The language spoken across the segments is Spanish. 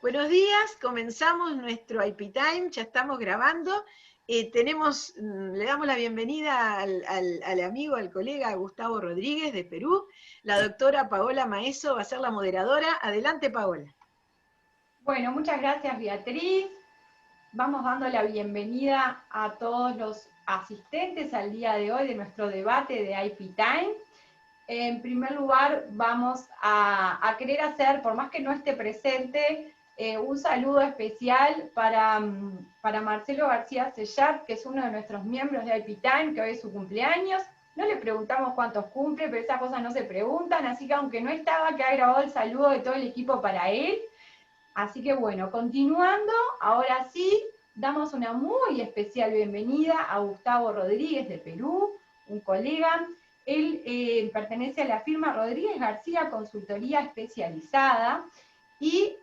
Buenos días, comenzamos nuestro IP Time, ya estamos grabando. Le damos la bienvenida al amigo, al colega Gustavo Rodríguez de Perú. La doctora Paola Maeso va a ser la moderadora. Adelante, Paola. Bueno, muchas gracias, Beatriz. Vamos dando la bienvenida a todos los asistentes al día de hoy de nuestro debate de IP Time. En primer lugar, vamos a querer hacer, por más que no esté presente, un saludo especial para Marcelo García Sellar, que es uno de nuestros miembros de IP Time, que hoy es su cumpleaños. No le preguntamos cuántos cumple, pero esas cosas no se preguntan, así que aunque no estaba, que ha grabado el saludo de todo el equipo para él. Así que bueno, continuando, ahora sí, damos una muy especial bienvenida a Gustavo Rodríguez de Perú, un colega. Él pertenece a la firma Rodríguez García Consultoría Especializada y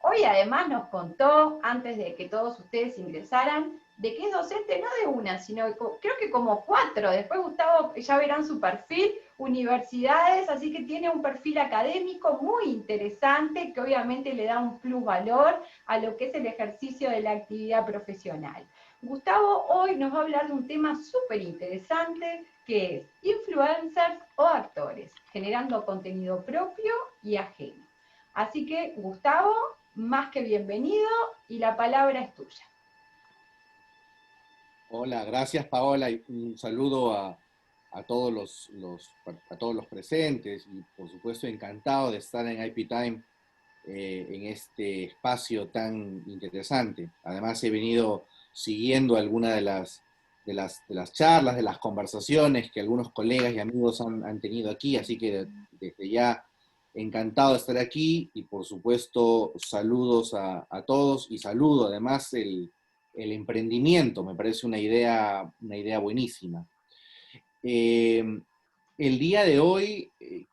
hoy además nos contó, antes de que todos ustedes ingresaran, de que es docente no de una, sino creo que como 4. Después Gustavo, ya verán su perfil, universidades, así que tiene un perfil académico muy interesante que obviamente le da un plus valor a lo que es el ejercicio de la actividad profesional. Gustavo hoy nos va a hablar de un tema súper interesante que es influencers o actores, generando contenido propio y ajeno. Así que, Gustavo, más que bienvenido y la palabra es tuya. Hola, gracias Paola y un saludo a todos a todos los presentes y por supuesto encantado de estar en IP Time en este espacio tan interesante. Además he venido siguiendo algunas de las charlas, de las conversaciones que algunos colegas y amigos han tenido aquí, así que desde ya encantado de estar aquí y por supuesto saludos a todos y saludo además el emprendimiento, me parece una idea buenísima. Eh, el día de hoy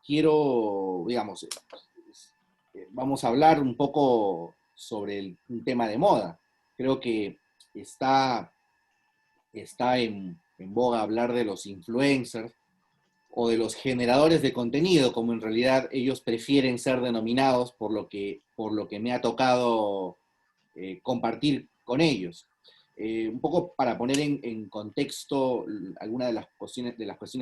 quiero, digamos, vamos a hablar un poco sobre un tema de moda. Creo que está en boga hablar de los influencers o de los generadores de contenido, como en realidad ellos prefieren ser denominados por lo que me ha tocado compartir con ellos. Un poco para poner en contexto algunas de las cuestiones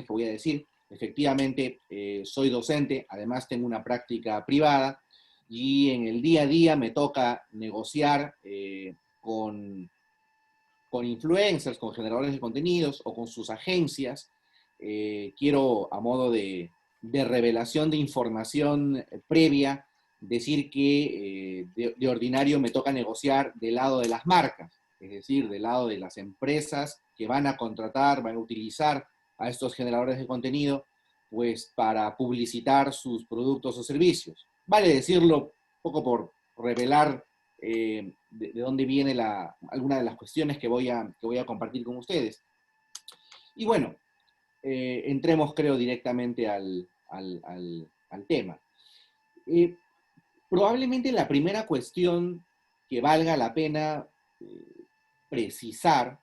que voy a decir, efectivamente soy docente, además tengo una práctica privada y en el día a día me toca negociar con influencers, con generadores de contenidos o con sus agencias. Quiero, a modo de revelación de información previa, decir que de ordinario me toca negociar del lado de las marcas, es decir, del lado de las empresas que van a contratar, van a utilizar a estos generadores de contenido, pues para publicitar sus productos o servicios. Vale decirlo un poco por revelar de dónde viene alguna de las cuestiones que voy a compartir con ustedes. Y bueno, entremos creo directamente al tema. Probablemente la primera cuestión que valga la pena precisar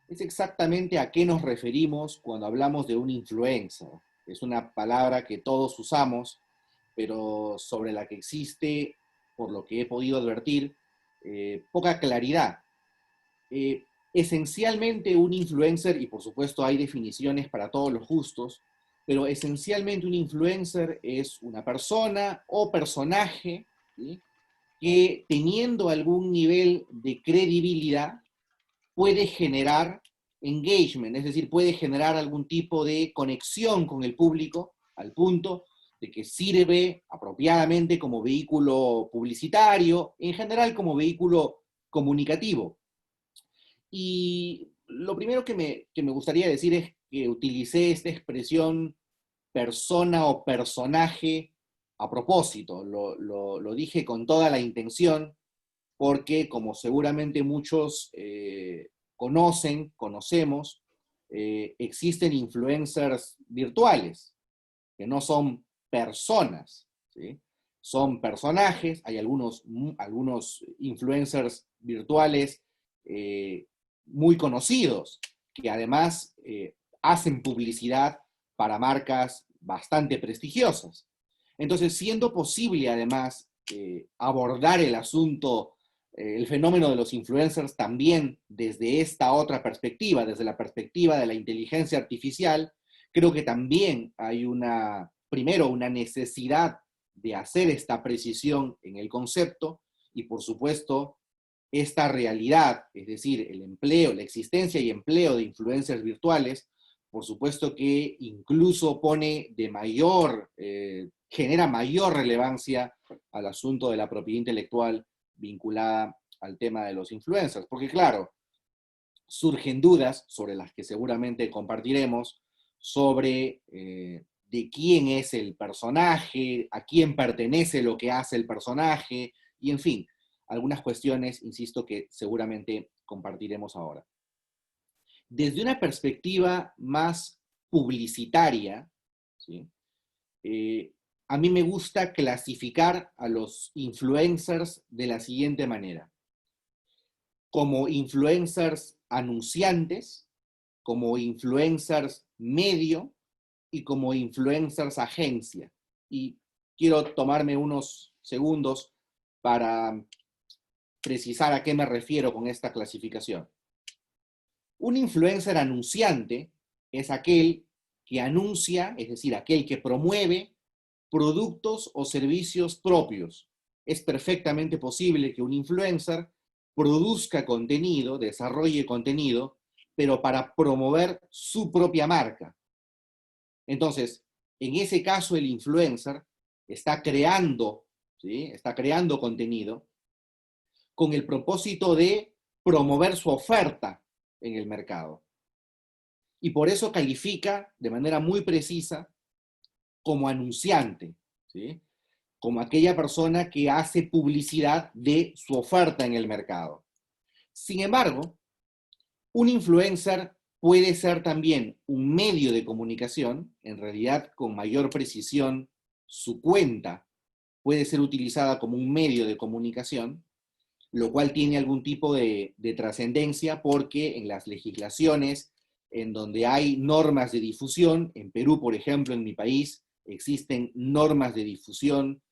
es exactamente a qué nos referimos cuando hablamos de un influencer. Es una palabra que todos usamos, pero sobre la que existe, por lo que he podido advertir, poca claridad. Esencialmente un influencer, y por supuesto hay definiciones para todos los gustos, pero esencialmente un influencer es una persona o personaje, ¿sí?, que teniendo algún nivel de credibilidad puede generar engagement, es decir, puede generar algún tipo de conexión con el público al punto de que sirve apropiadamente como vehículo publicitario, en general como vehículo comunicativo. Y lo primero que me gustaría decir es que utilicé esta expresión persona o personaje a propósito. Lo dije con toda la intención porque, como seguramente muchos conocemos, existen influencers virtuales, que no son personas, ¿sí? Son personajes, hay algunos influencers virtuales muy conocidos, que además hacen publicidad para marcas bastante prestigiosas. Entonces, siendo posible además abordar el asunto, el fenómeno de los influencers también desde esta otra perspectiva, desde la perspectiva de la inteligencia artificial, creo que también hay primero, una necesidad de hacer esta precisión en el concepto y, por supuesto, esta realidad, es decir, el empleo, la existencia y empleo de influencers virtuales, por supuesto que incluso genera mayor relevancia al asunto de la propiedad intelectual vinculada al tema de los influencers. Porque claro, surgen dudas sobre las que seguramente compartiremos, sobre de quién es el personaje, a quién pertenece lo que hace el personaje, y en fin, algunas cuestiones, insisto, que seguramente compartiremos ahora. Desde una perspectiva más publicitaria, ¿sí? A mí me gusta clasificar a los influencers de la siguiente manera: como influencers anunciantes, como influencers medio y como influencers agencia. Y quiero tomarme unos segundos para precisar a qué me refiero con esta clasificación. Un influencer anunciante es aquel que anuncia, es decir, aquel que promueve productos o servicios propios. Es perfectamente posible que un influencer produzca contenido, desarrolle contenido, pero para promover su propia marca. Entonces, en ese caso el influencer está creando, ¿sí? Está creando contenido con el propósito de promover su oferta en el mercado. Y por eso califica de manera muy precisa como anunciante, ¿sí? Como aquella persona que hace publicidad de su oferta en el mercado. Sin embargo, un influencer puede ser también un medio de comunicación. En realidad, con mayor precisión, su cuenta puede ser utilizada como un medio de comunicación, lo cual tiene algún tipo de trascendencia, porque en las legislaciones en donde hay normas de difusión, en Perú, por ejemplo, en mi país, existen normas de difusión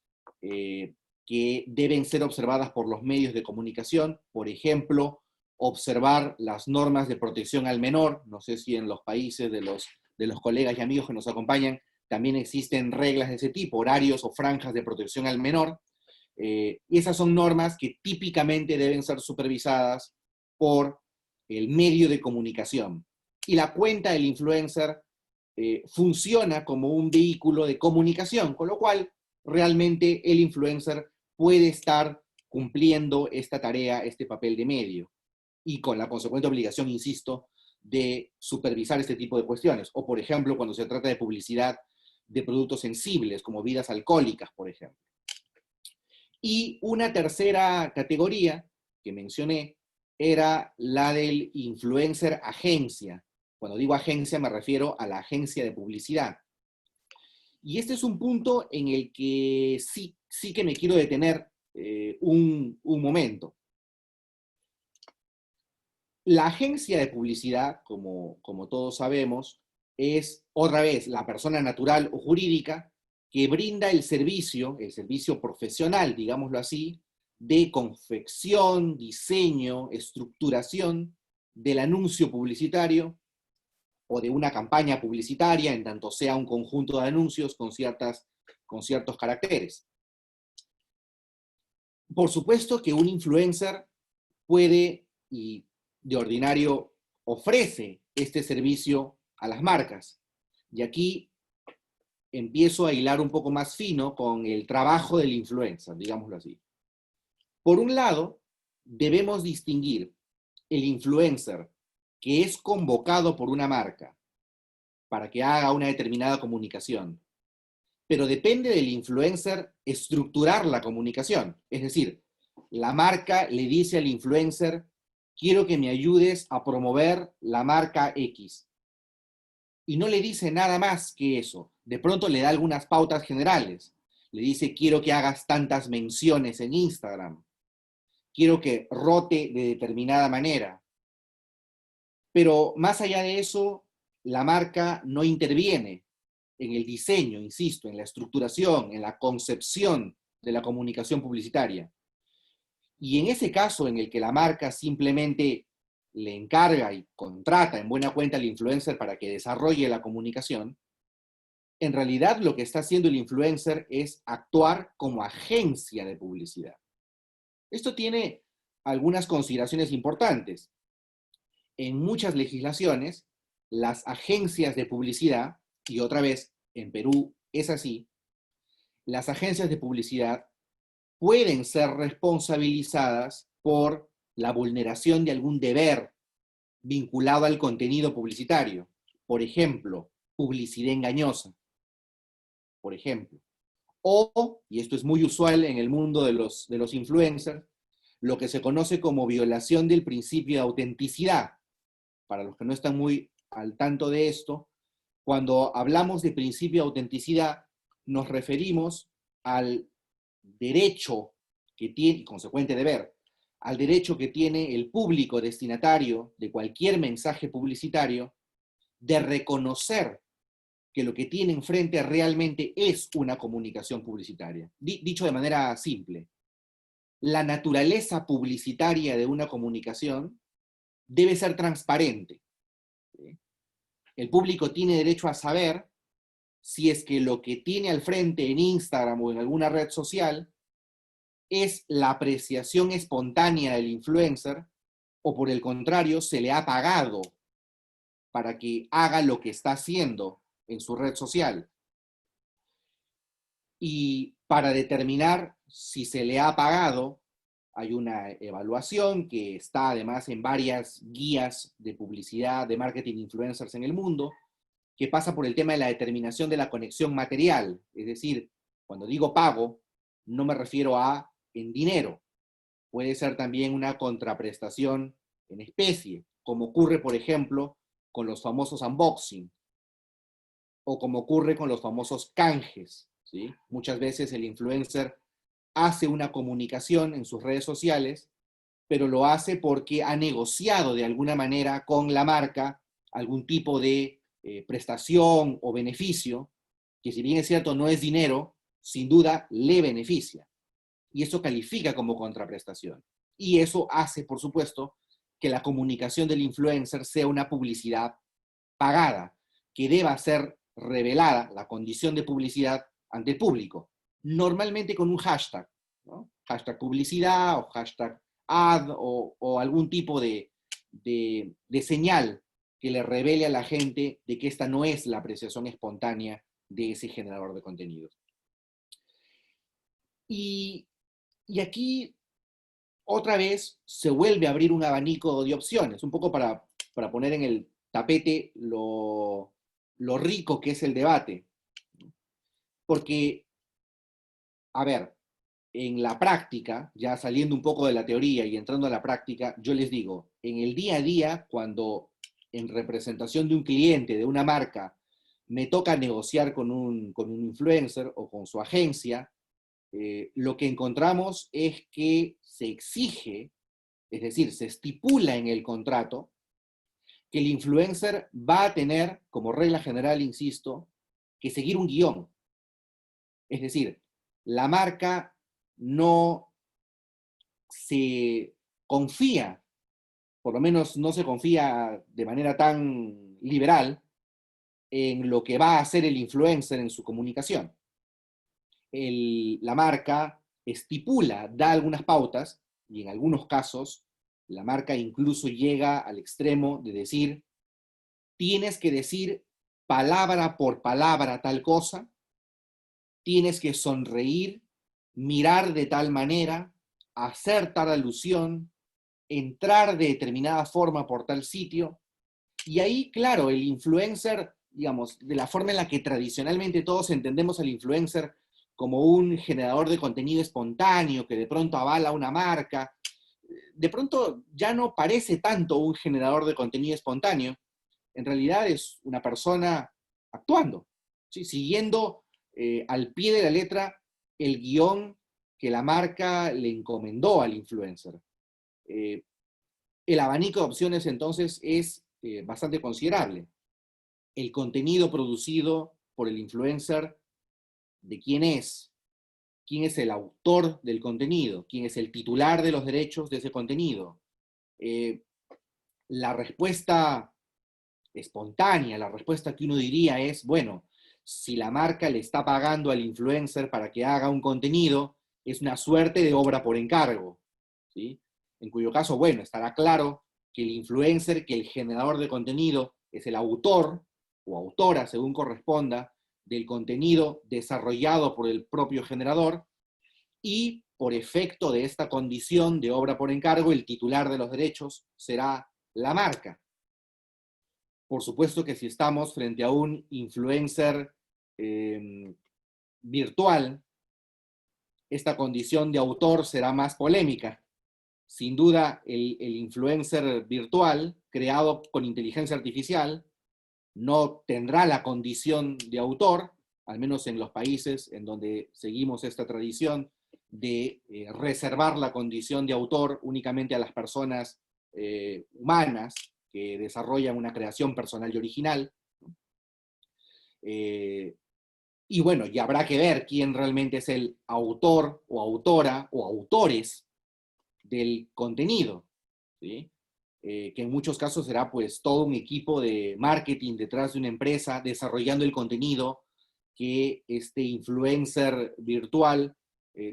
que deben ser observadas por los medios de comunicación. Por ejemplo, observar las normas de protección al menor. No sé si en los países de los colegas y amigos que nos acompañan también existen reglas de ese tipo, horarios o franjas de protección al menor. Y esas son normas que típicamente deben ser supervisadas por el medio de comunicación. Y la cuenta del influencer funciona como un vehículo de comunicación, con lo cual realmente el influencer puede estar cumpliendo esta tarea, este papel de medio, y con la consecuente obligación, insisto, de supervisar este tipo de cuestiones. O, por ejemplo, cuando se trata de publicidad de productos sensibles, como bebidas alcohólicas, por ejemplo. Y una tercera categoría que mencioné era la del influencer agencia. Cuando digo agencia me refiero a la agencia de publicidad. Y este es un punto en el que sí que me quiero detener un momento. La agencia de publicidad, como todos sabemos, es otra vez la persona natural o jurídica que brinda el servicio profesional, digámoslo así, de confección, diseño, estructuración del anuncio publicitario o de una campaña publicitaria, en tanto sea un conjunto de anuncios con ciertos caracteres. Por supuesto que un influencer puede, y de ordinario ofrece este servicio a las marcas. Y aquí empiezo a hilar un poco más fino con el trabajo del influencer, digámoslo así. Por un lado, debemos distinguir el influencer que es convocado por una marca para que haga una determinada comunicación, pero depende del influencer estructurar la comunicación. Es decir, la marca le dice al influencer: quiero que me ayudes a promover la marca X. Y no le dice nada más que eso. De pronto le da algunas pautas generales. Le dice: quiero que hagas tantas menciones en Instagram. Quiero que rote de determinada manera. Pero más allá de eso, la marca no interviene en el diseño, insisto, en la estructuración, en la concepción de la comunicación publicitaria. Y en ese caso en el que la marca simplemente le encarga y contrata en buena cuenta al influencer para que desarrolle la comunicación, en realidad lo que está haciendo el influencer es actuar como agencia de publicidad. Esto tiene algunas consideraciones importantes. En muchas legislaciones, las agencias de publicidad, y otra vez, en Perú es así, las agencias de publicidad pueden ser responsabilizadas por la vulneración de algún deber vinculado al contenido publicitario. Por ejemplo, publicidad engañosa. Por ejemplo. O, y esto es muy usual en el mundo de los influencers, lo que se conoce como violación del principio de autenticidad. Para los que no están muy al tanto de esto, cuando hablamos de principio de autenticidad, nos referimos al derecho que tiene, y consecuente deber, al derecho que tiene el público destinatario de cualquier mensaje publicitario de reconocer que lo que tiene enfrente realmente es una comunicación publicitaria. Dicho de manera simple, la naturaleza publicitaria de una comunicación debe ser transparente. ¿Sí? El público tiene derecho a saber si es que lo que tiene al frente en Instagram o en alguna red social es la apreciación espontánea del influencer o por el contrario se le ha pagado para que haga lo que está haciendo en su red social. Y para determinar si se le ha pagado, hay una evaluación que está además en varias guías de publicidad, de marketing influencers en el mundo, que pasa por el tema de la determinación de la conexión material. Es decir, cuando digo pago, no me refiero a en dinero. Puede ser también una contraprestación en especie, como ocurre, por ejemplo, con los famosos unboxing, o como ocurre con los famosos canjes, ¿sí? Muchas veces el influencer hace una comunicación en sus redes sociales, pero lo hace porque ha negociado de alguna manera con la marca algún tipo de prestación o beneficio, que si bien es cierto no es dinero, sin duda le beneficia. Y eso califica como contraprestación. Y eso hace, por supuesto, que la comunicación del influencer sea una publicidad pagada, que deba ser revelada la condición de publicidad ante el público, normalmente con un hashtag, ¿no? Hashtag publicidad o hashtag ad o algún tipo de señal que le revele a la gente de que esta no es la apreciación espontánea de ese generador de contenidos. Y aquí otra vez se vuelve a abrir un abanico de opciones, un poco para poner en el tapete lo rico que es el debate. Porque, a ver, en la práctica, ya saliendo un poco de la teoría y entrando a la práctica, yo les digo, en el día a día, cuando en representación de un cliente, de una marca, me toca negociar con un influencer o con su agencia, lo que encontramos es que se exige, es decir, se estipula en el contrato que el influencer va a tener, como regla general, insisto, que seguir un guión. Es decir, la marca no se confía, por lo menos no se confía de manera tan liberal, en lo que va a hacer el influencer en su comunicación. La marca estipula, da algunas pautas, y en algunos casos la marca incluso llega al extremo de decir, tienes que decir palabra por palabra tal cosa, tienes que sonreír, mirar de tal manera, hacer tal alusión, entrar de determinada forma por tal sitio, y ahí, claro, el influencer, digamos, de la forma en la que tradicionalmente todos entendemos al influencer como un generador de contenido espontáneo que de pronto avala una marca, de pronto ya no parece tanto un generador de contenido espontáneo, en realidad es una persona actuando, ¿sí? Siguiendo al pie de la letra el guión que la marca le encomendó al influencer. El abanico de opciones entonces es bastante considerable. El contenido producido por el influencer, de quién es, quién es el autor del contenido, quién es el titular de los derechos de ese contenido. La respuesta espontánea, la respuesta que uno diría es, bueno, si la marca le está pagando al influencer para que haga un contenido, es una suerte de obra por encargo, ¿sí? En cuyo caso, bueno, estará claro que el influencer, que el generador de contenido es el autor o autora, según corresponda, del contenido desarrollado por el propio generador, y por efecto de esta condición de obra por encargo, el titular de los derechos será la marca. Por supuesto que si estamos frente a un influencer virtual, esta condición de autor será más polémica. Sin duda, el influencer virtual, creado con inteligencia artificial, no tendrá la condición de autor, al menos en los países en donde seguimos esta tradición de reservar la condición de autor únicamente a las personas humanas que desarrollan una creación personal y original. Y bueno, y habrá que ver quién realmente es el autor o autora o autores del contenido, ¿sí? Que en muchos casos será pues todo un equipo de marketing detrás de una empresa desarrollando el contenido que este influencer virtual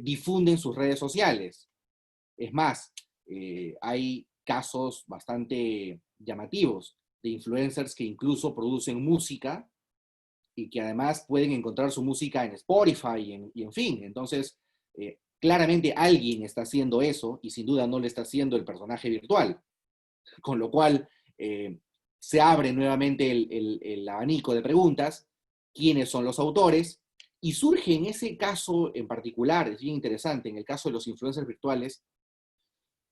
difunde en sus redes sociales. Es más, hay casos bastante llamativos de influencers que incluso producen música y que además pueden encontrar su música en Spotify y en fin. Entonces, claramente alguien está haciendo eso y sin duda no lo está haciendo el personaje virtual. Con lo cual, se abre nuevamente el abanico de preguntas, quiénes son los autores, y surge en ese caso en particular, es bien interesante, en el caso de los influencers virtuales,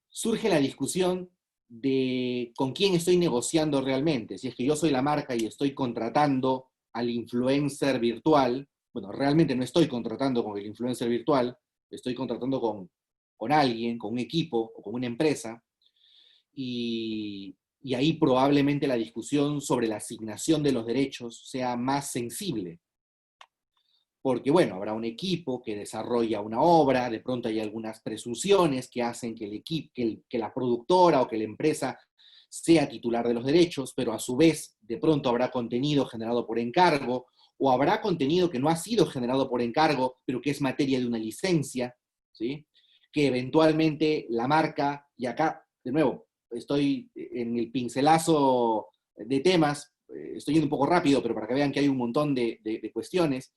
surge la discusión de con quién estoy negociando realmente. Si es que yo soy la marca y estoy contratando al influencer virtual, bueno, realmente no estoy contratando con el influencer virtual, estoy contratando con alguien, con un equipo o con una empresa, y ahí probablemente la discusión sobre la asignación de los derechos sea más sensible. Porque, bueno, habrá un equipo que desarrolla una obra, de pronto hay algunas presunciones que hacen que el equipo, que la productora o que la empresa sea titular de los derechos, pero a su vez, de pronto habrá contenido generado por encargo, o habrá contenido que no ha sido generado por encargo, pero que es materia de una licencia, ¿sí? Que eventualmente la marca, y acá, de nuevo, estoy en el pincelazo de temas, estoy yendo un poco rápido, pero para que vean que hay un montón de cuestiones,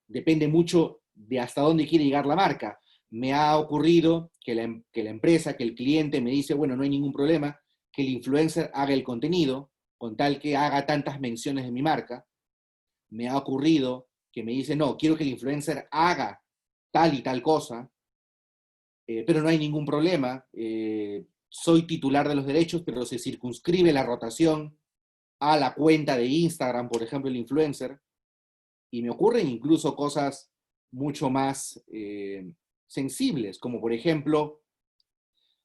depende mucho de hasta dónde quiere llegar la marca. Me ha ocurrido que la empresa, que el cliente me dice, bueno, no hay ningún problema, que el influencer haga el contenido, con tal que haga tantas menciones de mi marca. Me ha ocurrido que me dice, no, quiero que el influencer haga tal y tal cosa, pero no hay ningún problema. Soy titular de los derechos, pero se circunscribe la rotación a la cuenta de Instagram, por ejemplo, el influencer. Y me ocurren incluso cosas mucho más sensibles, como por ejemplo,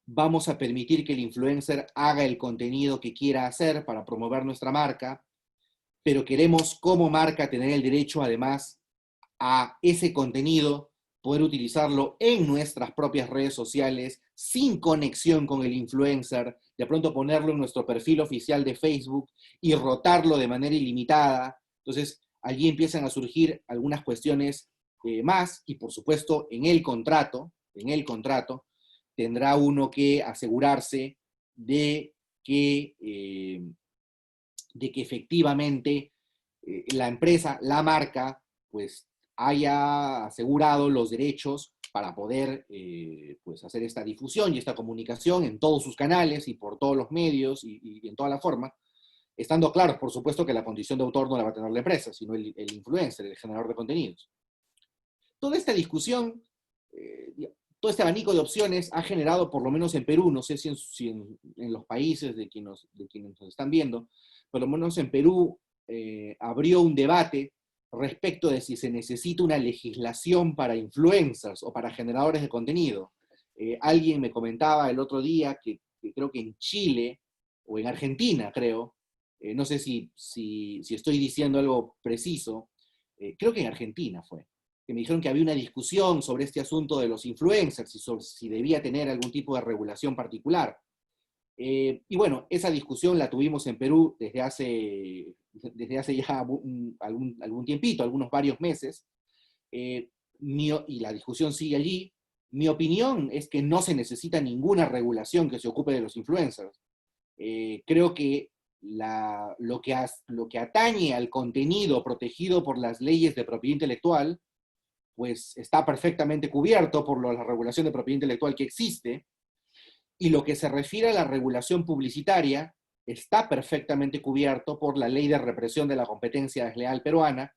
vamos a permitir que el influencer haga el contenido que quiera hacer para promover nuestra marca, pero queremos como marca tener el derecho además a ese contenido, poder utilizarlo en nuestras propias redes sociales, sin conexión con el influencer, de pronto ponerlo en nuestro perfil oficial de Facebook y rotarlo de manera ilimitada. Entonces, allí empiezan a surgir algunas cuestiones más, y por supuesto en el contrato tendrá uno que asegurarse de que efectivamente la empresa, la marca, pues haya asegurado los derechos para poder pues hacer esta difusión y esta comunicación en todos sus canales y por todos los medios y en toda la forma, estando claros, por supuesto, que la condición de autor no la va a tener la empresa, sino el influencer, el generador de contenidos. Toda esta discusión, todo este abanico de opciones ha generado, por lo menos en Perú, no sé si en los países de quienes nos están viendo, por lo menos en Perú abrió un debate respecto de si se necesita una legislación para influencers o para generadores de contenido. Alguien me comentaba el otro día que creo que en Chile, o en Argentina, creo, no sé si estoy diciendo algo preciso, creo que en Argentina fue, que me dijeron que había una discusión sobre este asunto de los influencers y sobre si debía tener algún tipo de regulación particular. Y bueno, esa discusión la tuvimos en Perú desde hace ya algún tiempito, varios meses, y la discusión sigue allí. Mi opinión es que no se necesita ninguna regulación que se ocupe de los influencers. Creo que lo que atañe al contenido protegido por las leyes de propiedad intelectual, pues está perfectamente cubierto por la regulación de propiedad intelectual que existe, y lo que se refiere a la regulación publicitaria está perfectamente cubierto por la Ley de Represión de la Competencia Desleal peruana,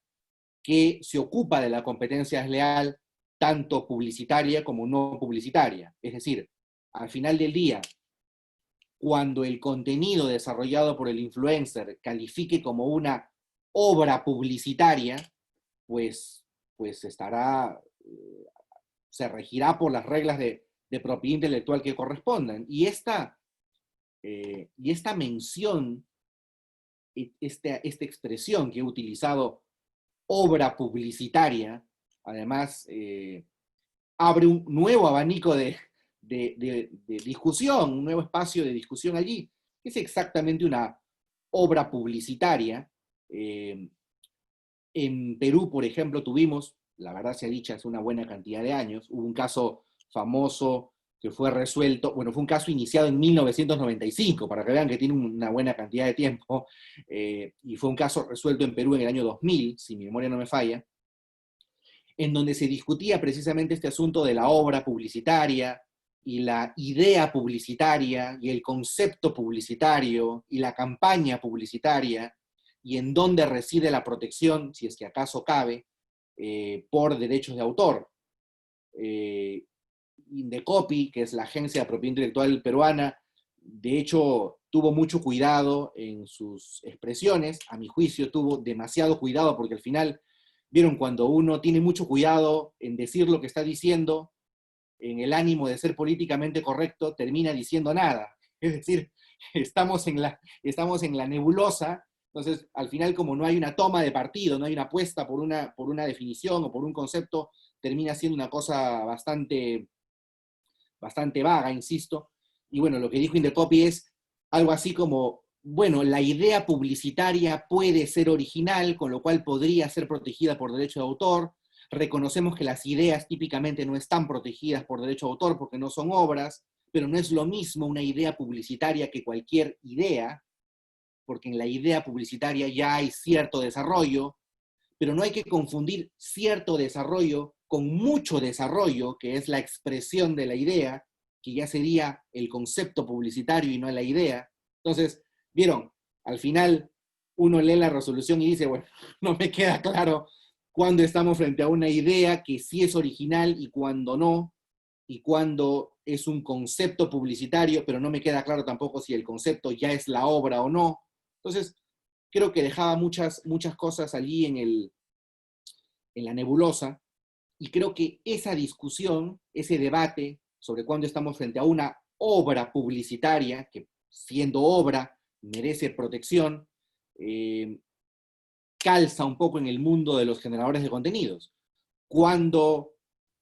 que se ocupa de la competencia desleal tanto publicitaria como no publicitaria. Es decir, al final del día, cuando el contenido desarrollado por el influencer califique como una obra publicitaria, pues se regirá por las reglas de propiedad intelectual que correspondan. Y esta mención, esta expresión que he utilizado, obra publicitaria, además abre un nuevo abanico de discusión, un nuevo espacio de discusión allí. Es exactamente una obra publicitaria. En Perú, por ejemplo, tuvimos, la verdad sea dicha, hace una buena cantidad de años, hubo un caso famoso que fue resuelto, bueno, fue un caso iniciado en 1995, para que vean que tiene una buena cantidad de tiempo, y fue un caso resuelto en Perú en el año 2000, si mi memoria no me falla, en donde se discutía precisamente este asunto de la obra publicitaria, y la idea publicitaria, y el concepto publicitario, y la campaña publicitaria, y en dónde reside la protección, si es que acaso cabe, por derechos de autor. Indecopi, que es la agencia de propiedad intelectual peruana, de hecho tuvo mucho cuidado en sus expresiones. A mi juicio tuvo demasiado cuidado, porque al final, vieron, cuando uno tiene mucho cuidado en decir lo que está diciendo, en el ánimo de ser políticamente correcto, termina diciendo nada. Es decir, estamos en la nebulosa. Entonces, al final, como no hay una toma de partido, no hay una apuesta por una definición o por un concepto, termina siendo una cosa bastante vaga, insisto. Y bueno, lo que dijo Indecopi es algo así como, bueno, la idea publicitaria puede ser original, con lo cual podría ser protegida por derecho de autor. Reconocemos que las ideas típicamente no están protegidas por derecho de autor porque no son obras, pero no es lo mismo una idea publicitaria que cualquier idea, porque en la idea publicitaria ya hay cierto desarrollo, pero no hay que confundir cierto desarrollo con mucho desarrollo, que es la expresión de la idea, que ya sería el concepto publicitario y no la idea. Entonces, vieron, al final uno lee la resolución y dice, bueno, no me queda claro cuándo estamos frente a una idea que sí es original y cuándo no, y cuándo es un concepto publicitario, pero no me queda claro tampoco si el concepto ya es la obra o no. Entonces, creo que dejaba muchas cosas allí en la nebulosa, y creo que esa discusión, ese debate sobre cuándo estamos frente a una obra publicitaria, que siendo obra merece protección, calza un poco en el mundo de los generadores de contenidos. Cuando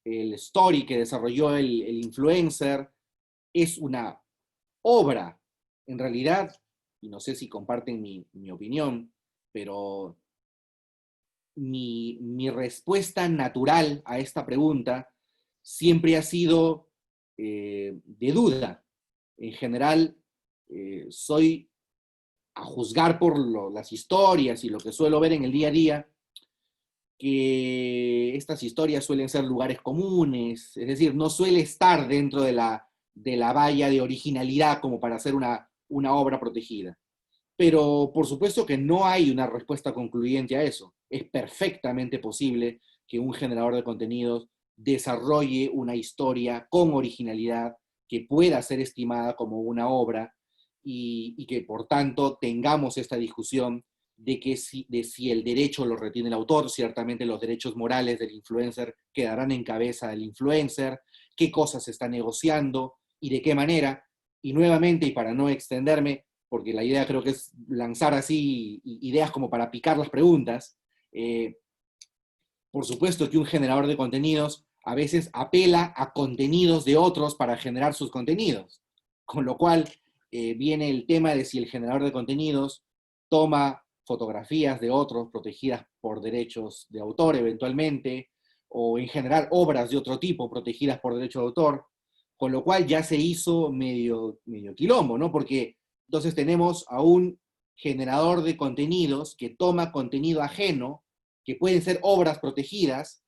el story que desarrolló el influencer es una obra, en realidad, y no sé si comparten mi opinión, pero mi respuesta natural a esta pregunta siempre ha sido de duda. En general, soy, a juzgar por las historias y lo que suelo ver en el día a día, que estas historias suelen ser lugares comunes, es decir, no suele estar dentro de la valla de originalidad como para hacer una obra protegida. Pero por supuesto que no hay una respuesta concluyente a eso. Es perfectamente posible que un generador de contenidos desarrolle una historia con originalidad que pueda ser estimada como una obra, y que por tanto tengamos esta discusión de si el derecho lo retiene el autor. Ciertamente los derechos morales del influencer quedarán en cabeza del influencer, qué cosas se está negociando y de qué manera. Y nuevamente, y para no extenderme, porque la idea creo que es lanzar así ideas como para picar las preguntas, Por supuesto que un generador de contenidos a veces apela a contenidos de otros para generar sus contenidos. Con lo cual viene el tema de si el generador de contenidos toma fotografías de otros protegidas por derechos de autor eventualmente, o en general obras de otro tipo protegidas por derecho de autor, con lo cual ya se hizo medio quilombo, ¿no? Porque entonces tenemos a un generador de contenidos que toma contenido ajeno, que pueden ser obras protegidas,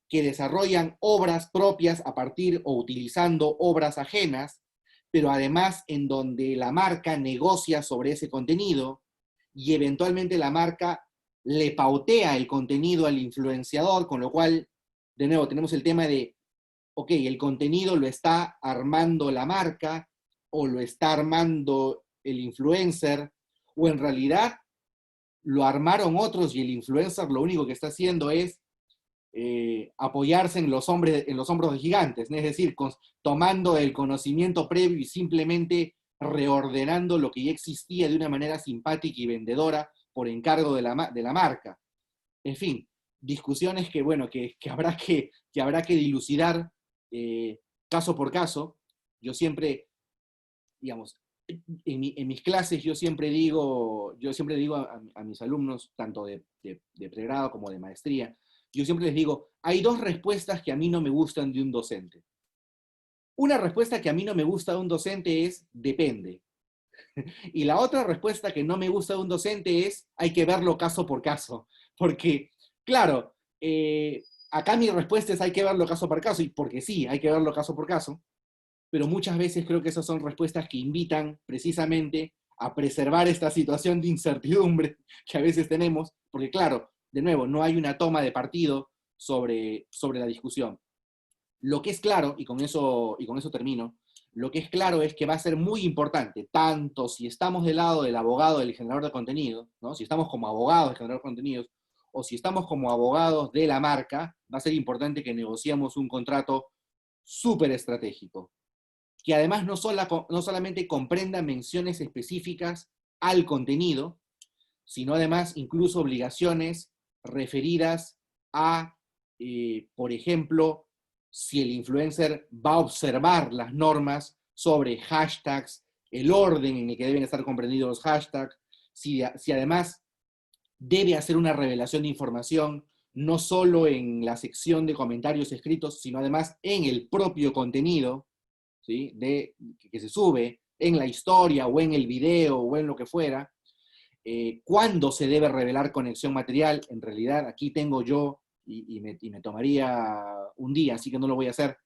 que desarrollan obras propias a partir o utilizando obras ajenas, pero además en donde la marca negocia sobre ese contenido y eventualmente la marca le pautea el contenido al influenciador, con lo cual, de nuevo, tenemos el tema de, ok, el contenido lo está armando la marca o lo está armando el influencer, o en realidad lo armaron otros y el influencer lo único que está haciendo es apoyarse en los hombros de gigantes, ¿no? Es decir, tomando el conocimiento previo y simplemente reordenando lo que ya existía de una manera simpática y vendedora por encargo de la marca. En fin, discusiones que, bueno, que habrá que dilucidar caso por caso. Yo siempre, digamos, en mis clases yo siempre digo a mis alumnos, tanto de pregrado como de maestría, yo siempre les digo, hay dos respuestas que a mí no me gustan de un docente. Una respuesta que a mí no me gusta de un docente es, depende. Y la otra respuesta que no me gusta de un docente es, hay que verlo caso por caso. Porque, claro, acá mi respuesta es, hay que verlo caso por caso, y porque sí, hay que verlo caso por caso, pero muchas veces creo que esas son respuestas que invitan precisamente a preservar esta situación de incertidumbre que a veces tenemos, porque claro, de nuevo, no hay una toma de partido sobre la discusión. Lo que es claro, y con eso termino, lo que es claro es que va a ser muy importante, tanto si estamos del lado del abogado del generador de contenido, ¿no? Si estamos como abogados del generador de contenidos, o si estamos como abogados de la marca, va a ser importante que negociemos un contrato súper estratégico, que además no solamente comprenda menciones específicas al contenido, sino además incluso obligaciones referidas a, por ejemplo, si el influencer va a observar las normas sobre hashtags, el orden en el que deben estar comprendidos los hashtags, si además debe hacer una revelación de información, no solo en la sección de comentarios escritos, sino además en el propio contenido, ¿sí? Que se sube, en la historia o en el video o en lo que fuera. ¿Cuándo se debe revelar conexión material? En realidad aquí tengo yo, y me tomaría un día, así que no lo voy a hacer,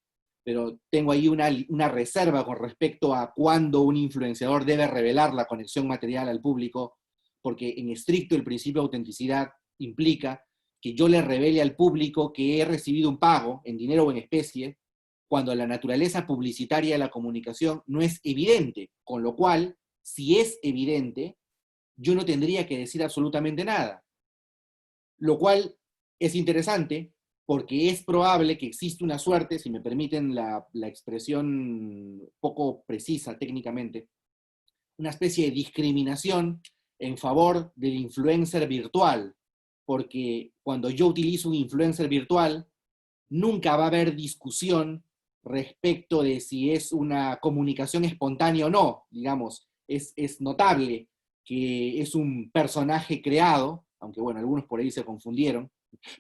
pero tengo ahí una reserva con respecto a cuándo un influenciador debe revelar la conexión material al público, porque en estricto el principio de autenticidad implica que yo le revele al público que he recibido un pago en dinero o en especie, cuando la naturaleza publicitaria de la comunicación no es evidente, con lo cual, si es evidente, yo no tendría que decir absolutamente nada. Lo cual es interesante porque es probable que exista una suerte, si me permiten la expresión poco precisa técnicamente, una especie de discriminación en favor del influencer virtual, porque cuando yo utilizo un influencer virtual, nunca va a haber discusión respecto de si es una comunicación espontánea o no, digamos, es notable que es un personaje creado, aunque bueno, algunos por ahí se confundieron,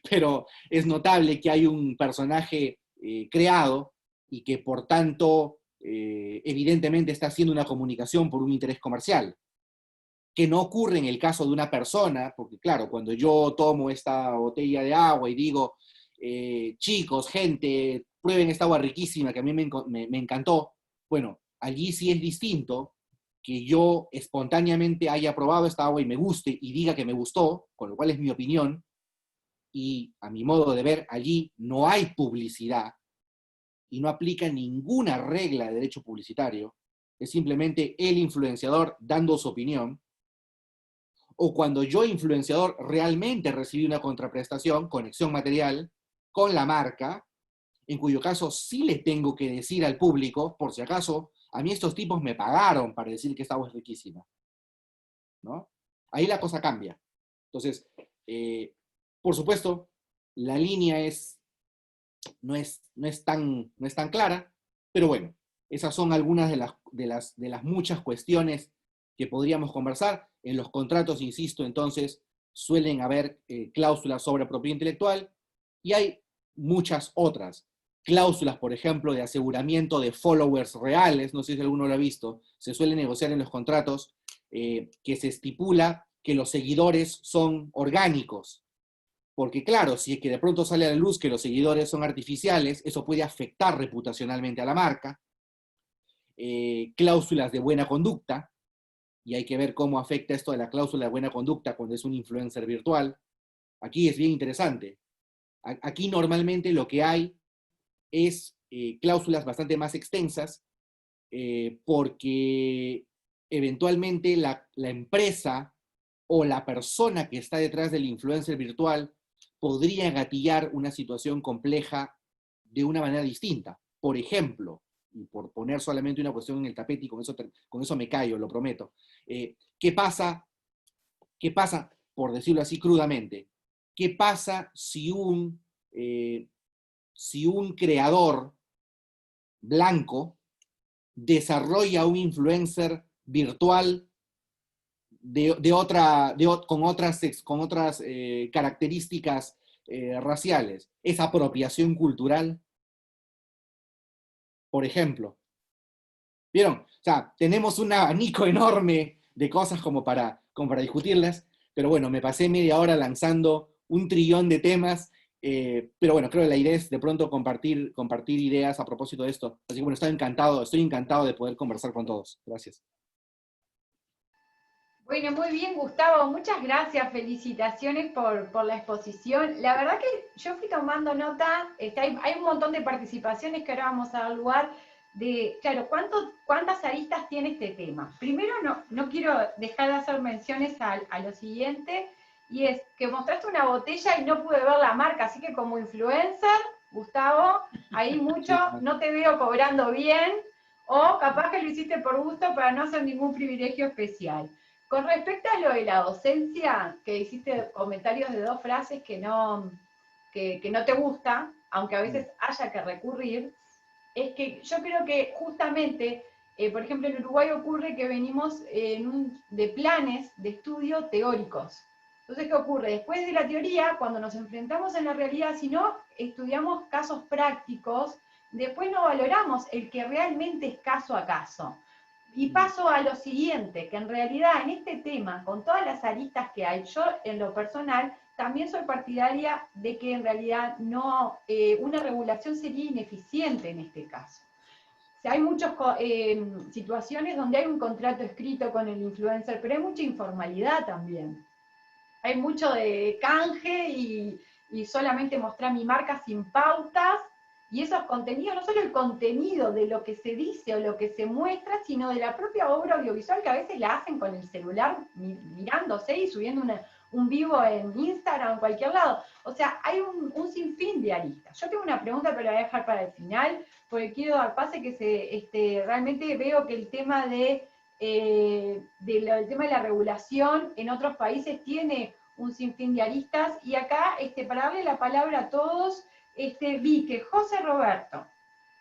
pero es notable que hay un personaje creado y que por tanto evidentemente está haciendo una comunicación por un interés comercial, que no ocurre en el caso de una persona, porque claro, cuando yo tomo esta botella de agua y digo, chicos, gente, prueben esta agua riquísima que a mí me encantó, bueno, allí sí es distinto que yo espontáneamente haya probado esta agua y me guste y diga que me gustó, con lo cual es mi opinión, y a mi modo de ver, allí no hay publicidad y no aplica ninguna regla de derecho publicitario, es simplemente el influenciador dando su opinión, o cuando yo, influenciador, realmente recibí una contraprestación, conexión material, con la marca, en cuyo caso sí le tengo que decir al público, por si acaso, a mí estos tipos me pagaron para decir que esta agua es riquísima, ¿no? Ahí la cosa cambia. Entonces, por supuesto, la línea no es tan clara, pero bueno, esas son algunas de las muchas cuestiones que podríamos conversar. En los contratos, insisto, entonces, suelen haber cláusulas sobre propiedad intelectual, y hay muchas otras. Cláusulas, por ejemplo, de aseguramiento de followers reales, no sé si alguno lo ha visto, se suele negociar en los contratos, que se estipula que los seguidores son orgánicos. Porque claro, si es que de pronto sale a la luz que los seguidores son artificiales, eso puede afectar reputacionalmente a la marca. Cláusulas de buena conducta, y hay que ver cómo afecta esto de la cláusula de buena conducta cuando es un influencer virtual. Aquí es bien interesante. Aquí normalmente lo que hay es cláusulas bastante más extensas, porque eventualmente la empresa o la persona que está detrás del influencer virtual podría gatillar una situación compleja de una manera distinta. Por ejemplo, y por poner solamente una cuestión en el tapete, y con eso me callo, lo prometo. ¿Qué pasa, por decirlo así crudamente? ¿Qué pasa si un creador blanco desarrolla un influencer virtual con otras características raciales? ¿Es apropiación cultural? Por ejemplo. ¿Vieron? O sea, tenemos un abanico enorme de cosas como para discutirlas, pero bueno, me pasé media hora lanzando un trillón de temas, pero bueno, creo que la idea es de pronto compartir ideas a propósito de esto. Así que bueno, estoy encantado de poder conversar con todos. Gracias. Bueno, muy bien, Gustavo, muchas gracias, felicitaciones por la exposición. La verdad que yo fui tomando nota, hay un montón de participaciones que ahora vamos a dar lugar de, claro, cuántas aristas tiene este tema. Primero, no quiero dejar de hacer menciones a lo siguiente, y es que mostraste una botella y no pude ver la marca, así que como influencer, Gustavo, ahí mucho, no te veo cobrando bien, o capaz que lo hiciste por gusto para no hacer ningún privilegio especial. Con respecto a lo de la docencia, que hiciste comentarios de 2 frases que no te gusta, aunque a veces haya que recurrir, es que yo creo que justamente, por ejemplo, en Uruguay ocurre que venimos de planes de estudio teóricos. Entonces, ¿qué ocurre? Después de la teoría, cuando nos enfrentamos en la realidad, si no estudiamos casos prácticos, después no valoramos el que realmente es caso a caso. Y paso a lo siguiente, que en realidad en este tema, con todas las aristas que hay, yo en lo personal también soy partidaria de que en realidad una regulación sería ineficiente en este caso. O sea, hay muchas situaciones donde hay un contrato escrito con el influencer, pero hay mucha informalidad también. Hay mucho de canje y solamente mostrar mi marca sin pautas. Y esos contenidos, no solo el contenido de lo que se dice o lo que se muestra, sino de la propia obra audiovisual que a veces la hacen con el celular mirándose y subiendo un vivo en Instagram o en cualquier lado. O sea, hay un sinfín de aristas. Yo tengo una pregunta, pero la voy a dejar para el final, porque quiero dar pase que realmente veo que el tema el tema de la regulación en otros países tiene un sinfín de aristas, y acá, para darle la palabra a todos, vi que José Roberto,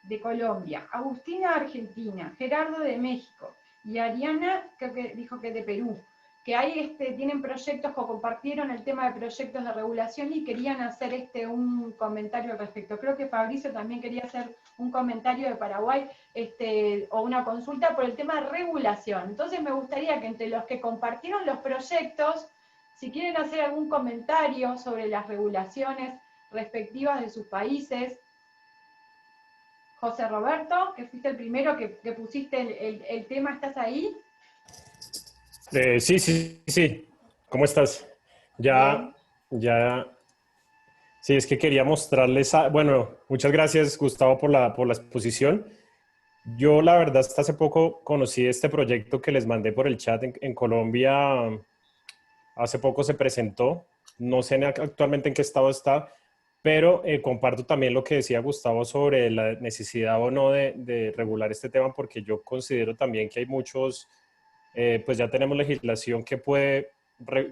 de Colombia, Agustina, de Argentina, Gerardo, de México, y Ariana, creo que dijo que de Perú, que ahí tienen proyectos, o compartieron el tema de proyectos de regulación y querían hacer un comentario al respecto. Creo que Fabricio también quería hacer un comentario de Paraguay, o una consulta por el tema de regulación. Entonces me gustaría que entre los que compartieron los proyectos, si quieren hacer algún comentario sobre las regulaciones respectivas de sus países. José Roberto, que fuiste el primero que pusiste el tema, ¿estás ahí? Sí. ¿Cómo estás? Ya. Sí, es que quería mostrarles, bueno, muchas gracias, Gustavo, por la exposición. Yo, la verdad, hasta hace poco conocí este proyecto que les mandé por el chat en Colombia. Hace poco se presentó, no sé actualmente en qué estado está, pero comparto también lo que decía Gustavo sobre la necesidad o no de regular este tema, porque yo considero también que hay muchos, pues ya tenemos legislación que puede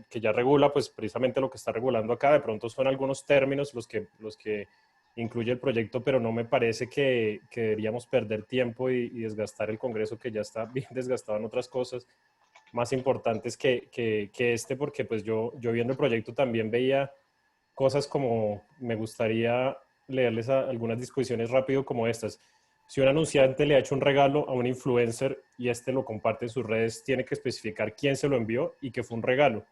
que ya regula pues precisamente lo que está regulando acá. De pronto son algunos términos los que incluye el proyecto, pero no me parece que deberíamos perder tiempo y desgastar el Congreso, que ya está bien desgastado en otras cosas más importantes que este, porque pues yo viendo el proyecto también veía cosas como, me gustaría leerles algunas disposiciones rápido como estas. Si un anunciante le ha hecho un regalo a un influencer y este lo comparte en sus redes, tiene que especificar quién se lo envió y que fue un regalo,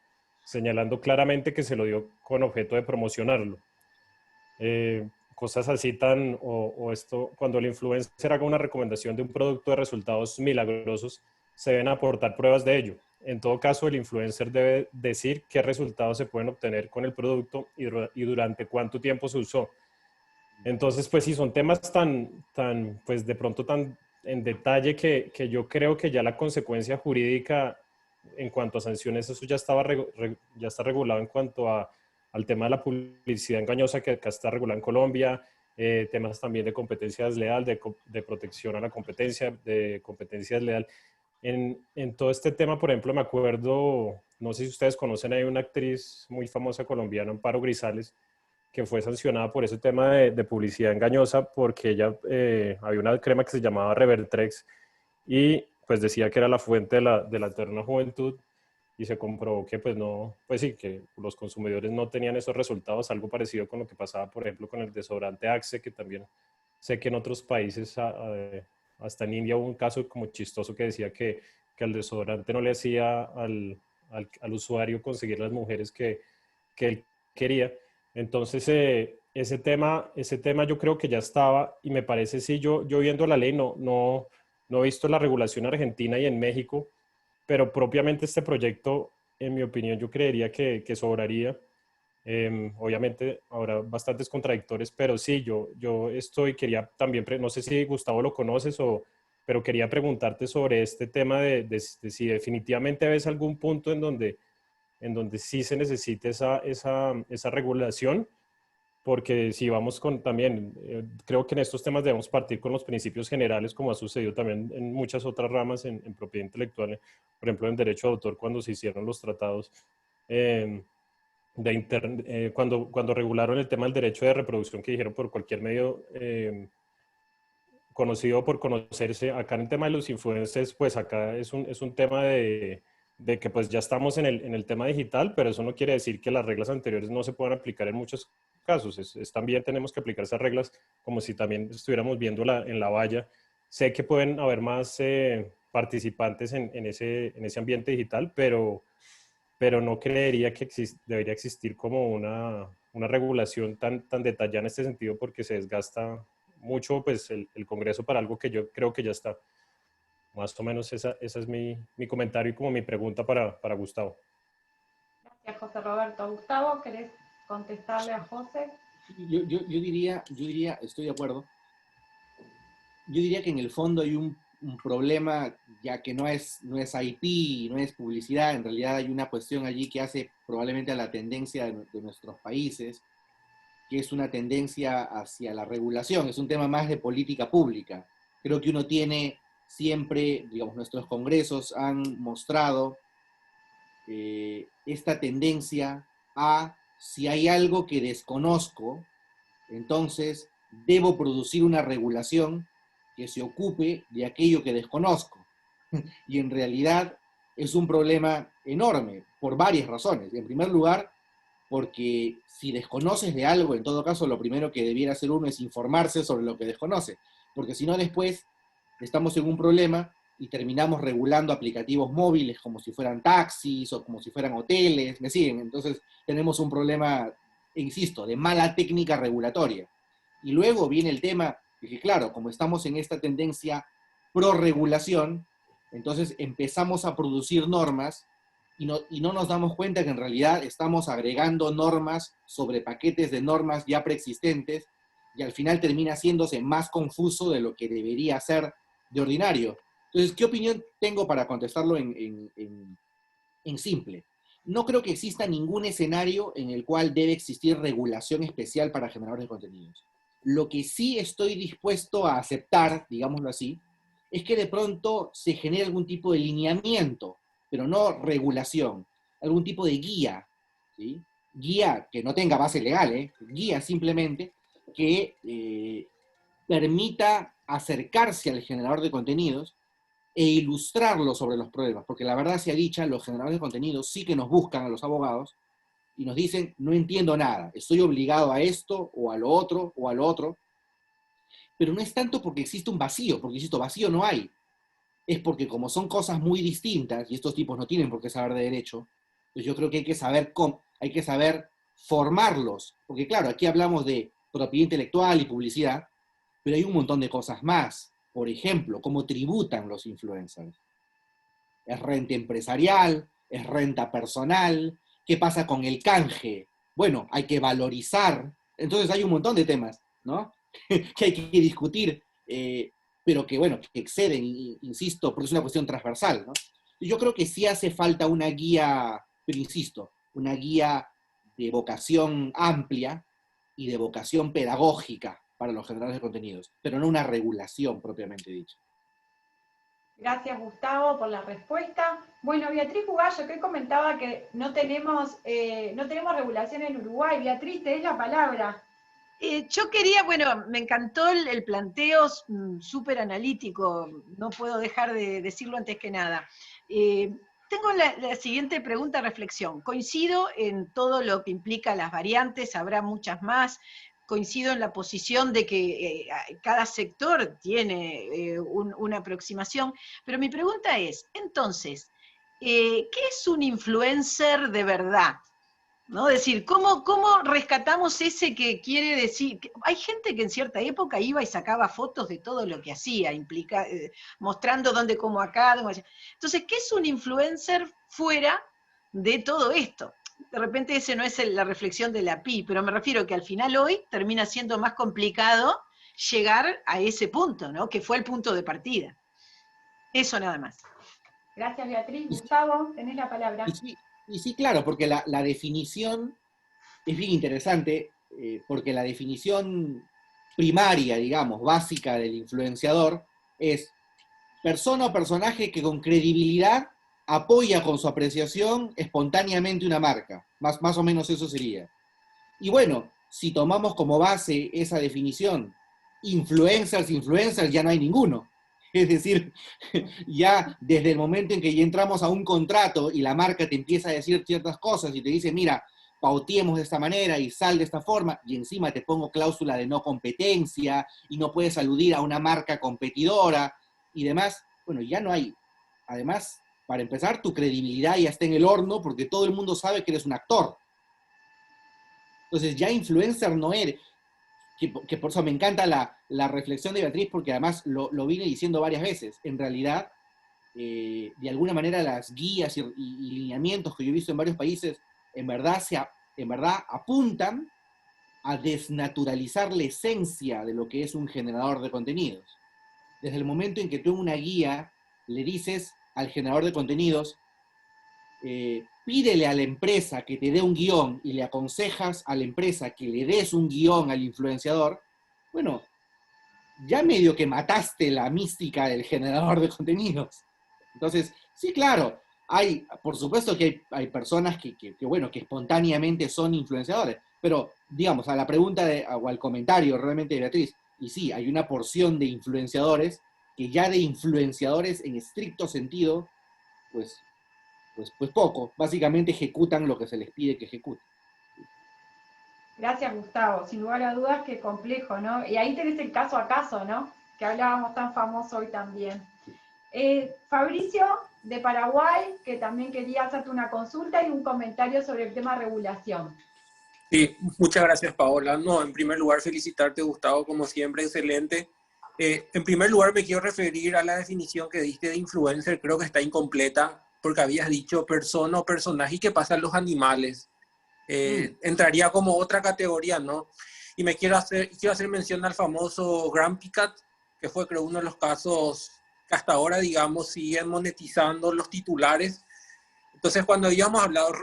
señalando claramente que se lo dio con objeto de promocionarlo. Cosas así o esto, cuando el influencer haga una recomendación de un producto de resultados milagrosos, se deben aportar pruebas de ello. En todo caso, el influencer debe decir qué resultados se pueden obtener con el producto y durante cuánto tiempo se usó. Entonces, pues sí, son temas pues de pronto tan en detalle que yo creo que ya la consecuencia jurídica en cuanto a sanciones, eso ya ya está regulado en cuanto al tema de la publicidad engañosa que acá está regulado en Colombia, temas también de competencia desleal, de protección a la competencia, de competencia desleal. En todo este tema, por ejemplo, me acuerdo, no sé si ustedes conocen, hay una actriz muy famosa colombiana, Amparo Grisales, que fue sancionada por ese tema de publicidad engañosa porque ella había una crema que se llamaba Revertrex y pues decía que era la fuente de la eterna juventud y se comprobó que pues no, pues sí, que los consumidores no tenían esos resultados, algo parecido con lo que pasaba, por ejemplo, con el desodorante Axe, que también sé que en otros países, hasta en India hubo un caso como chistoso que decía que el desodorante no le hacía al usuario conseguir las mujeres que él quería. Entonces, ese tema yo creo que ya estaba y me parece, sí, yo viendo la ley no he visto la regulación en Argentina y en México, pero propiamente este proyecto, en mi opinión, yo creería que sobraría. Obviamente habrá bastantes contradictores, pero sí, quería también, no sé si Gustavo lo conoces, pero quería preguntarte sobre este tema de si definitivamente ves algún punto en donde sí se necesite esa regulación, porque si vamos con también, creo que en estos temas debemos partir con los principios generales, como ha sucedido también en muchas otras ramas en propiedad intelectual, por ejemplo, en derecho de autor, cuando se hicieron los tratados, cuando regularon el tema del derecho de reproducción, que dijeron por cualquier medio conocido por conocerse. Acá en el tema de los influencers, pues acá es un tema de que pues ya estamos en el tema digital, pero eso no quiere decir que las reglas anteriores no se puedan aplicar en muchos casos. También tenemos que aplicar esas reglas como si también estuviéramos viendo en la valla. Sé que pueden haber más participantes en ese ambiente digital, pero no creería que debería existir como una regulación tan detallada en este sentido, porque se desgasta mucho pues el Congreso para algo que yo creo que ya está. Más o menos esa es mi comentario y como mi pregunta para Gustavo. Gracias, José Roberto. Gustavo, ¿querés contestarle a José? Yo diría, estoy de acuerdo. Yo diría que en el fondo hay un problema, ya que no es IP, no es publicidad, en realidad hay una cuestión allí que hace probablemente a la tendencia de nuestros países, que es una tendencia hacia la regulación, es un tema más de política pública. Creo que uno tiene siempre, digamos, nuestros congresos han mostrado esta tendencia a, si hay algo que desconozco, entonces debo producir una regulación que se ocupe de aquello que desconozco. Y en realidad es un problema enorme, por varias razones. En primer lugar, porque si desconoces de algo, en todo caso, lo primero que debiera hacer uno es informarse sobre lo que desconoce, porque si no después estamos en un problema y terminamos regulando aplicativos móviles como si fueran taxis o como si fueran hoteles, ¿me siguen? Entonces tenemos un problema, insisto, de mala técnica regulatoria. Y luego viene el tema de que, claro, como estamos en esta tendencia pro regulación, entonces empezamos a producir normas y no nos damos cuenta que en realidad estamos agregando normas sobre paquetes de normas ya preexistentes y al final termina haciéndose más confuso de lo que debería ser de ordinario. Entonces, ¿qué opinión tengo para contestarlo en simple? No creo que exista ningún escenario en el cual debe existir regulación especial para generadores de contenidos. Lo que sí estoy dispuesto a aceptar, digámoslo así, es que de pronto se genere algún tipo de lineamiento, pero no regulación. algún tipo de guía, ¿sí? Guía que no tenga base legal, guía simplemente que permita acercarse al generador de contenidos e ilustrarlo sobre los problemas, porque la verdad sea dicha, los generadores de contenidos sí que nos buscan a los abogados y nos dicen, no entiendo nada, estoy obligado a esto, o a lo otro, o a lo otro, pero no es tanto porque existe un vacío, porque insisto, vacío no hay, es porque como son cosas muy distintas, y estos tipos no tienen por qué saber de derecho, pues yo creo que hay que saber formarlos, porque claro, aquí hablamos de propiedad intelectual y publicidad, pero hay un montón de cosas más. Por ejemplo, cómo tributan los influencers. ¿Es renta empresarial? ¿Es renta personal? ¿Qué pasa con el canje? Bueno, hay que valorizar. Entonces hay un montón de temas, ¿no? que hay que discutir, pero que, bueno, que exceden, insisto, porque es una cuestión transversal, ¿no? Y yo creo que sí hace falta una guía, pero insisto, una guía de vocación amplia y de vocación pedagógica para los generadores de contenidos, pero no una regulación propiamente dicha. Gracias, Gustavo, por la respuesta. Bueno, Beatriz Bugallo, que comentaba que no tenemos regulación en Uruguay. Beatriz, te doy la palabra. Yo quería, bueno, me encantó el planteo súper analítico, no puedo dejar de decirlo antes que nada. Tengo la siguiente pregunta, reflexión. Coincido en todo lo que implica las variantes, habrá muchas más. Coincido en la posición de que cada sector tiene una aproximación, pero mi pregunta es, entonces, ¿qué es un influencer de verdad? ¿No? Es decir, ¿cómo rescatamos ese que quiere decir? Hay gente que en cierta época iba y sacaba fotos de todo lo que hacía, mostrando dónde como acá, dónde allá. Entonces, ¿qué es un influencer fuera de todo esto? De repente ese no es la reflexión de la PI, pero me refiero que al final hoy termina siendo más complicado llegar a ese punto, ¿no? Que fue el punto de partida. Eso nada más. Gracias, Beatriz. Gustavo, tenés la palabra. Y sí, claro, porque la definición es bien interesante, porque la definición primaria, digamos, básica del influenciador es persona o personaje que con credibilidad apoya con su apreciación espontáneamente una marca. Más o menos eso sería. Y bueno, si tomamos como base esa definición, influencers, ya no hay ninguno. Es decir, ya desde el momento en que ya entramos a un contrato y la marca te empieza a decir ciertas cosas y te dice, mira, pauteemos de esta manera y sal de esta forma, y encima te pongo cláusula de no competencia y no puedes aludir a una marca competidora y demás, bueno, ya no hay. Además, para empezar, tu credibilidad ya está en el horno porque todo el mundo sabe que eres un actor. Entonces ya influencer no eres. Que por eso me encanta la reflexión de Beatriz, porque además lo vine diciendo varias veces. En realidad, de alguna manera las guías y lineamientos que yo he visto en varios países, en verdad apuntan a desnaturalizar la esencia de lo que es un generador de contenidos. Desde el momento en que tú en una guía le dices al generador de contenidos, pídele a la empresa que te dé un guión y le aconsejas a la empresa que le des un guión al influenciador, bueno, ya medio que mataste la mística del generador de contenidos. Entonces, sí, claro, por supuesto que hay personas que espontáneamente son influenciadores, pero, digamos, a la pregunta o al comentario realmente de Beatriz, y sí, hay una porción de influenciadores que ya de influenciadores en estricto sentido, pues poco, básicamente ejecutan lo que se les pide que ejecuten. Gracias, Gustavo. Sin lugar a dudas, qué complejo, ¿no? Y ahí tenés el caso a caso, ¿no? Que hablábamos tan famoso hoy también. Fabricio, de Paraguay, que también quería hacerte una consulta y un comentario sobre el tema regulación. Sí, muchas gracias, Paola. No, en primer lugar, felicitarte, Gustavo, como siempre, excelente. En primer lugar, me quiero referir a la definición que diste de influencer. Creo que está incompleta, porque habías dicho persona o personaje. ¿Y qué pasa en los animales? Entraría como otra categoría, ¿no? Y quiero hacer mención al famoso Grant Picat, que fue, creo, uno de los casos que hasta ahora, digamos, siguen monetizando los titulares. Entonces, cuando habíamos hablado,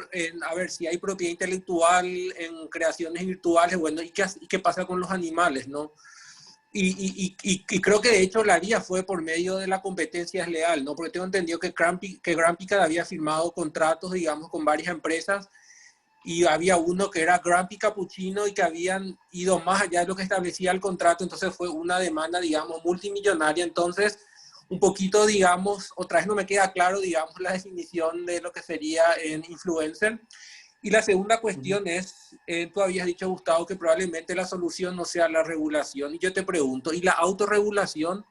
a ver, si hay propiedad intelectual en creaciones virtuales, bueno, ¿y qué pasa con los animales, no? Y creo que de hecho la haría fue por medio de la competencia desleal, ¿no? Porque tengo entendido que Grant Picard había firmado contratos, digamos, con varias empresas y había uno que era Grumpy Cappuccino y que habían ido más allá de lo que establecía el contrato, entonces fue una demanda, digamos, multimillonaria. Entonces, un poquito, digamos, otra vez no me queda claro, digamos, la definición de lo que sería en influencer. Y la segunda cuestión es, tú habías dicho, Gustavo, que probablemente la solución no sea la regulación. Y yo te pregunto, ¿y la autorregulación?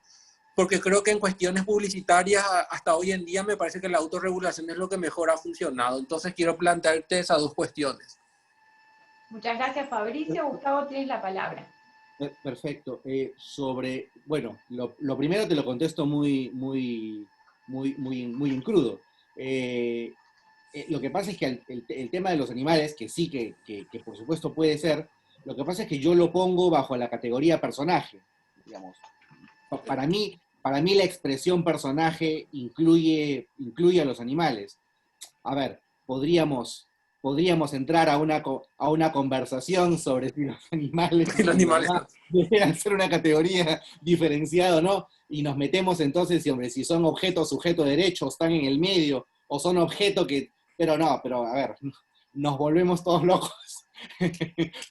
Porque creo que en cuestiones publicitarias hasta hoy en día me parece que la autorregulación es lo que mejor ha funcionado. Entonces quiero plantearte esas dos cuestiones. Muchas gracias, Fabricio. Gustavo, tienes la palabra. Perfecto. Bueno, lo primero te lo contesto muy en crudo. Lo que pasa es que el tema de los animales, que sí que por supuesto puede ser, lo que pasa es que yo lo pongo bajo la categoría personaje, digamos. Para mí la expresión personaje incluye a los animales. A ver, podríamos entrar a una conversación sobre si los animales, Los animales. Deberían ser una categoría diferenciada o no, y nos metemos entonces si son objetos, sujeto de derecho, están en el medio, o son objetos que... Pero a ver, nos volvemos todos locos.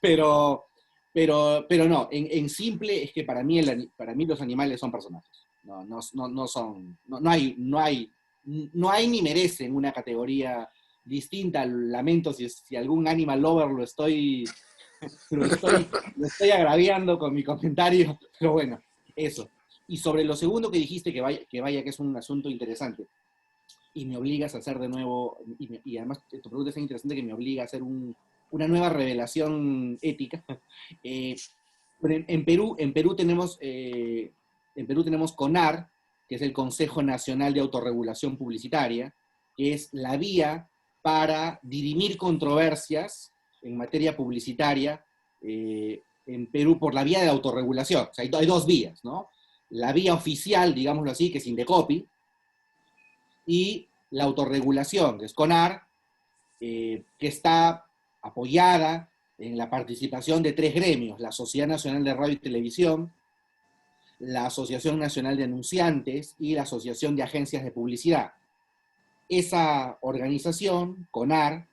pero no, en simple es que para mí los animales son personajes. No hay ni merecen una categoría distinta. Lamento si algún animal lover lo estoy agraviando con mi comentario, pero bueno, eso. Y sobre lo segundo que dijiste, que es un asunto interesante, y me obligas a hacer de nuevo, y además tu pregunta es tan interesante que me obliga a hacer una nueva revelación ética. En Perú tenemos CONAR, que es el Consejo Nacional de Autorregulación Publicitaria, que es la vía para dirimir controversias en materia publicitaria en Perú por la vía de autorregulación. O sea, hay dos vías, ¿no? La vía oficial, digámoslo así, que es Indecopi, y la autorregulación, que es CONAR, que está apoyada en la participación de 3 gremios: la Sociedad Nacional de Radio y Televisión, la Asociación Nacional de Anunciantes y la Asociación de Agencias de Publicidad. Esa organización, CONAR,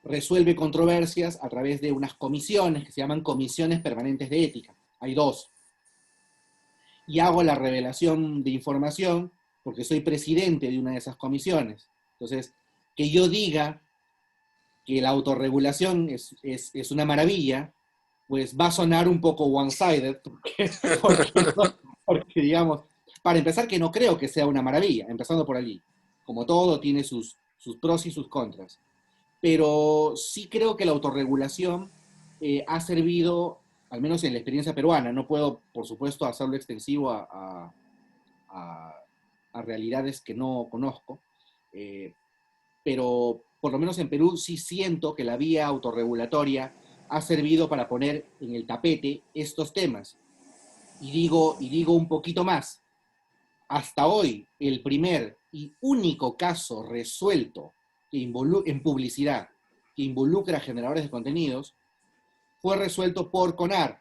resuelve controversias a través de unas comisiones que se llaman Comisiones Permanentes de Ética. Hay 2. Y hago la revelación de información porque soy presidente de una de esas comisiones. Entonces, que yo diga que la autorregulación es una maravilla, pues va a sonar un poco one-sided, porque, digamos, para empezar, que no creo que sea una maravilla, empezando por allí. Como todo, tiene sus pros y sus contras. Pero sí creo que la autorregulación ha servido, al menos en la experiencia peruana. No puedo, por supuesto, hacerlo extensivo a realidades que no conozco, pero por lo menos en Perú sí siento que la vía autorregulatoria ha servido para poner en el tapete estos temas. Y digo un poquito más. Hasta hoy, el primer y único caso resuelto en publicidad que involucra a generadores de contenidos fue resuelto por CONAR.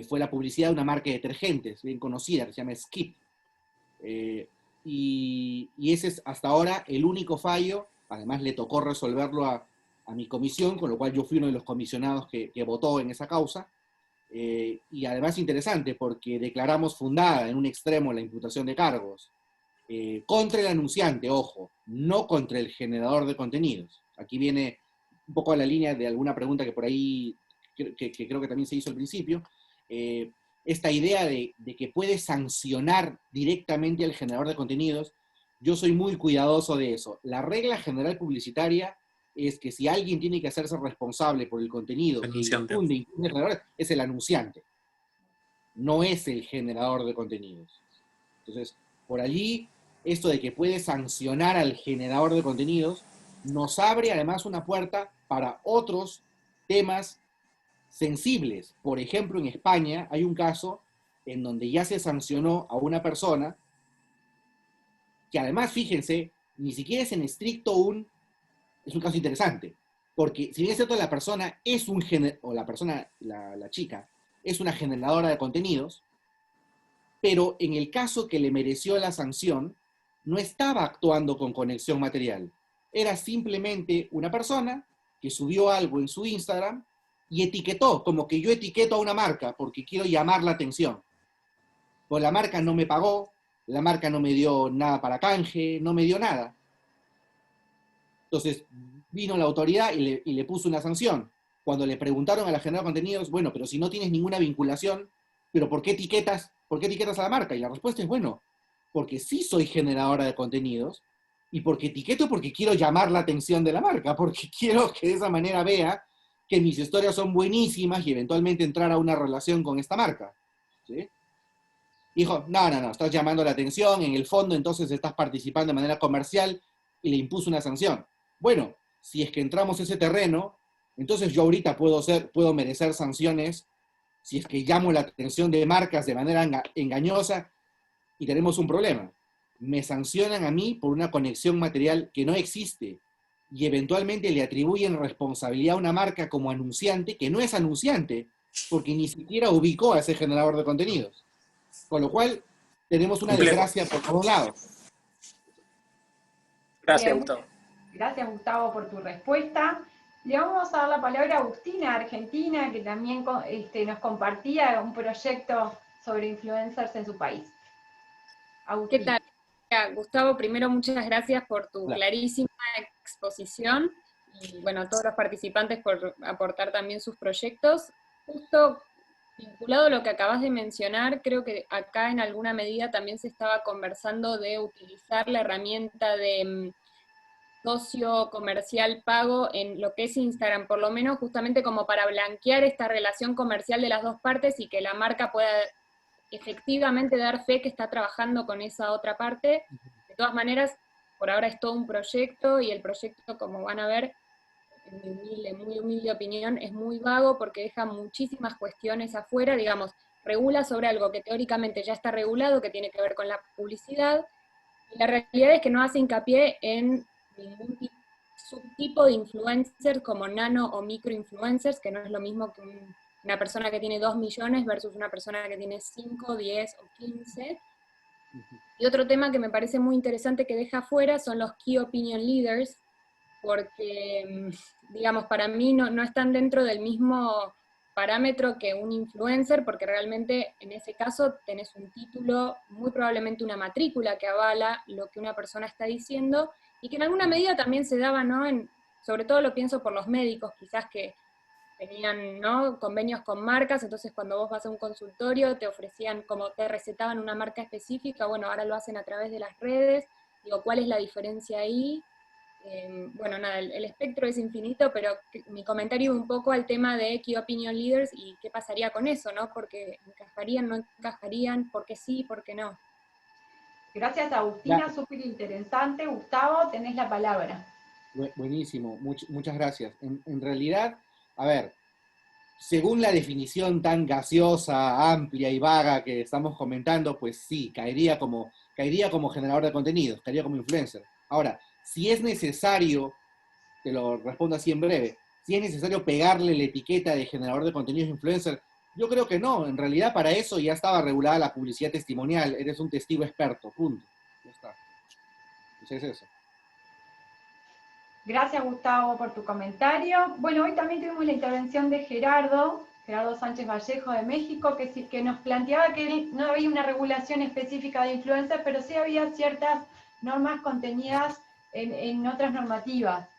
Fue la publicidad de una marca de detergentes bien conocida que se llama Skip. Y ese es hasta ahora el único fallo. Además le tocó resolverlo a mi comisión, con lo cual yo fui uno de los comisionados que votó en esa causa. Y además interesante porque declaramos fundada en un extremo la imputación de cargos contra el anunciante, ojo, no contra el generador de contenidos. Aquí viene un poco a la línea de alguna pregunta que por ahí que creo que también se hizo al principio. Esta idea de que puede sancionar directamente al generador de contenidos, yo soy muy cuidadoso de eso. La regla general publicitaria es que si alguien tiene que hacerse responsable por el contenido que difunde es el anunciante, no es el generador de contenidos. Entonces, por allí, esto de que puede sancionar al generador de contenidos nos abre además una puerta para otros temas sensibles. Por ejemplo, en España hay un caso en donde ya se sancionó a una persona que además, fíjense, ni siquiera es en estricto es un caso interesante, porque si bien es cierto la persona es la chica, es una generadora de contenidos, pero en el caso que le mereció la sanción, no estaba actuando con conexión material. Era simplemente una persona que subió algo en su Instagram y etiquetó, como que yo etiqueto a una marca porque quiero llamar la atención. Pues la marca no me pagó, la marca no me dio nada para canje, no me dio nada. Entonces vino la autoridad y le puso una sanción. Cuando le preguntaron a la generadora de contenidos, bueno, pero si no tienes ninguna vinculación, ¿pero por qué etiquetas a la marca? Y la respuesta es, bueno, porque sí soy generadora de contenidos y porque etiqueto porque quiero llamar la atención de la marca, porque quiero que de esa manera vea que mis historias son buenísimas y eventualmente entrar a una relación con esta marca. ¿Sí? Dijo, no, estás llamando la atención, en el fondo entonces estás participando de manera comercial y le impuso una sanción. Bueno, si es que entramos a ese terreno, entonces yo ahorita puedo merecer sanciones si es que llamo la atención de marcas de manera engañosa y tenemos un problema. Me sancionan a mí por una conexión material que no existe y eventualmente le atribuyen responsabilidad a una marca como anunciante que no es anunciante porque ni siquiera ubicó a ese generador de contenidos. Con lo cual, tenemos una desgracia por todos lados. Gracias, Gustavo. Gracias, Gustavo, por tu respuesta. Le vamos a dar la palabra a Agustina, Argentina, que también nos compartía un proyecto sobre influencers en su país. Agustina. ¿Qué tal? Gustavo, primero muchas gracias por tu clarísima exposición y bueno, a todos los participantes por aportar también sus proyectos. Justo vinculado a lo que acabas de mencionar, creo que acá en alguna medida también se estaba conversando de utilizar la herramienta de socio comercial pago en lo que es Instagram, por lo menos justamente como para blanquear esta relación comercial de las dos partes y que la marca pueda efectivamente dar fe que está trabajando con esa otra parte. De todas maneras, por ahora es todo un proyecto y el proyecto, como van a ver, en mi muy humilde opinión, es muy vago porque deja muchísimas cuestiones afuera, digamos, regula sobre algo que teóricamente ya está regulado, que tiene que ver con la publicidad, y la realidad es que no hace hincapié en ningún subtipo de influencers como nano o micro influencers, que no es lo mismo que una persona que tiene 2 millones versus una persona que tiene 5, 10 o 15. Y otro tema que me parece muy interesante que deja afuera son los Key Opinion Leaders, porque, digamos, para mí no están dentro del mismo parámetro que un influencer, porque realmente en ese caso tenés un título, muy probablemente una matrícula que avala lo que una persona está diciendo, y que en alguna medida también se daba, ¿no? Sobre todo lo pienso por los médicos, quizás que tenían, ¿no?, convenios con marcas, entonces cuando vos vas a un consultorio te ofrecían, como te recetaban una marca específica, bueno, ahora lo hacen a través de las redes. Digo, ¿cuál es la diferencia ahí? Bueno, nada, el espectro es infinito, pero mi comentario un poco al tema de Key Opinion Leaders y qué pasaría con eso, ¿no? Porque encajarían, no encajarían, por qué sí, por qué no. Gracias, Agustina, súper interesante. Gustavo, tenés la palabra. Buenísimo, muchas gracias. En realidad, a ver, según la definición tan gaseosa, amplia y vaga que estamos comentando, pues sí, caería como generador de contenidos, caería como influencer. Ahora, si es necesario, te lo respondo así en breve, si es necesario pegarle la etiqueta de generador de contenidos influencer, yo creo que no. En realidad para eso ya estaba regulada la publicidad testimonial, eres un testigo experto, punto. Ya está. Entonces es eso. Gracias, Gustavo, por tu comentario. Bueno, hoy también tuvimos la intervención de Gerardo Sánchez Vallejo de México, que nos planteaba que no había una regulación específica de influencers, pero sí había ciertas normas contenidas en otras normativas.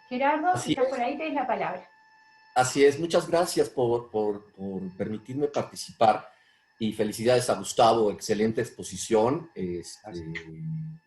Gerardo, si estás por ahí, tenés la palabra. Así es, muchas gracias por permitirme participar y felicidades a Gustavo, excelente exposición.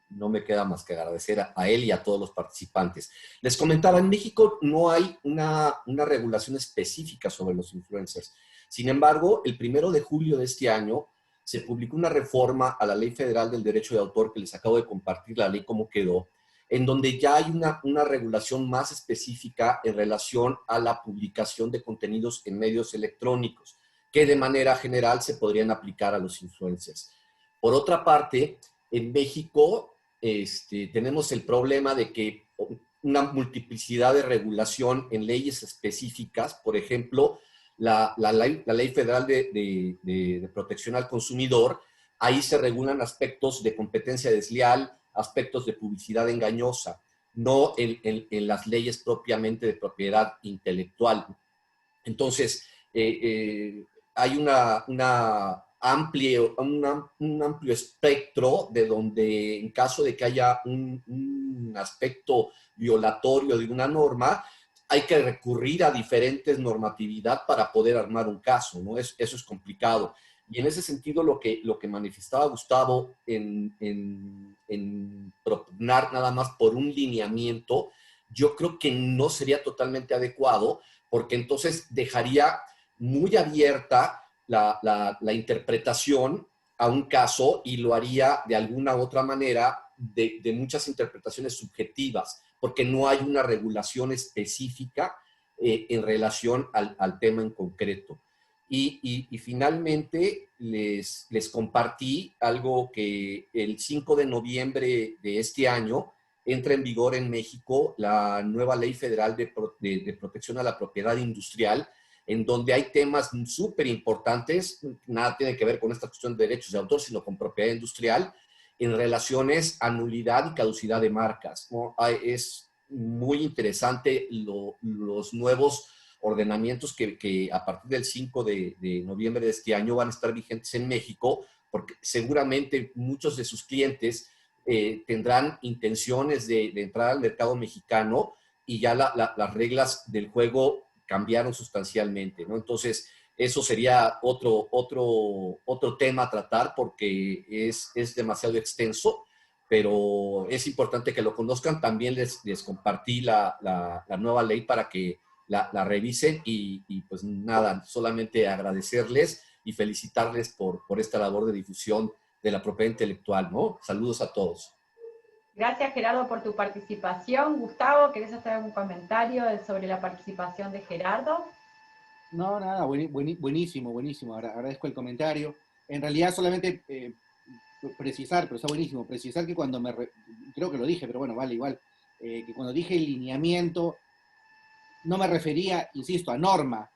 No me queda más que agradecer a él y a todos los participantes. Les comentaba, en México no hay una regulación específica sobre los influencers. Sin embargo, el 1 de julio de este año se publicó una reforma a la Ley Federal del Derecho de Autor, que les acabo de compartir la ley cómo quedó, en donde ya hay una regulación más específica en relación a la publicación de contenidos en medios electrónicos, que de manera general se podrían aplicar a los influencers. Por otra parte, en México tenemos el problema de que una multiplicidad de regulación en leyes específicas, por ejemplo, la Ley Federal de Protección al Consumidor. Ahí se regulan aspectos de competencia desleal, aspectos de publicidad engañosa, no en las leyes propiamente de propiedad intelectual. Entonces, hay un amplio espectro de donde, en caso de que haya un aspecto violatorio de una norma, hay que recurrir a diferentes normatividad para poder armar un caso, ¿no? Eso es complicado. Y en ese sentido, lo que manifestaba Gustavo en propugnar nada más por un lineamiento, yo creo que no sería totalmente adecuado, porque entonces dejaría muy abierta la interpretación a un caso y lo haría de alguna u otra manera de muchas interpretaciones subjetivas, porque no hay una regulación específica en relación al tema en concreto. Y finalmente les compartí algo que el 5 de noviembre de este año entra en vigor en México la nueva Ley Federal de Protección a la Propiedad Industrial, en donde hay temas súper importantes, nada tiene que ver con esta cuestión de derechos de autor, sino con propiedad industrial, en relaciones a nulidad y caducidad de marcas, ¿no? Es muy interesante los nuevos ordenamientos que a partir del 5 de noviembre de este año van a estar vigentes en México, porque seguramente muchos de sus clientes tendrán intenciones de entrar al mercado mexicano y ya las reglas del juego cambiaron sustancialmente, ¿no? Entonces, eso sería otro tema a tratar porque es demasiado extenso, pero es importante que lo conozcan. También les compartí la nueva ley para que la revisen y pues nada, solamente agradecerles y felicitarles por esta labor de difusión de la propiedad intelectual, ¿no? Saludos a todos. Gracias, Gerardo, por tu participación. Gustavo, ¿querés hacer algún comentario sobre la participación de Gerardo? No, nada, buenísimo, buenísimo. Agradezco el comentario. En realidad solamente precisar, pero está buenísimo, precisar que cuando creo que lo dije, pero bueno, vale, igual, que cuando dije lineamiento, no me refería, insisto, a norma,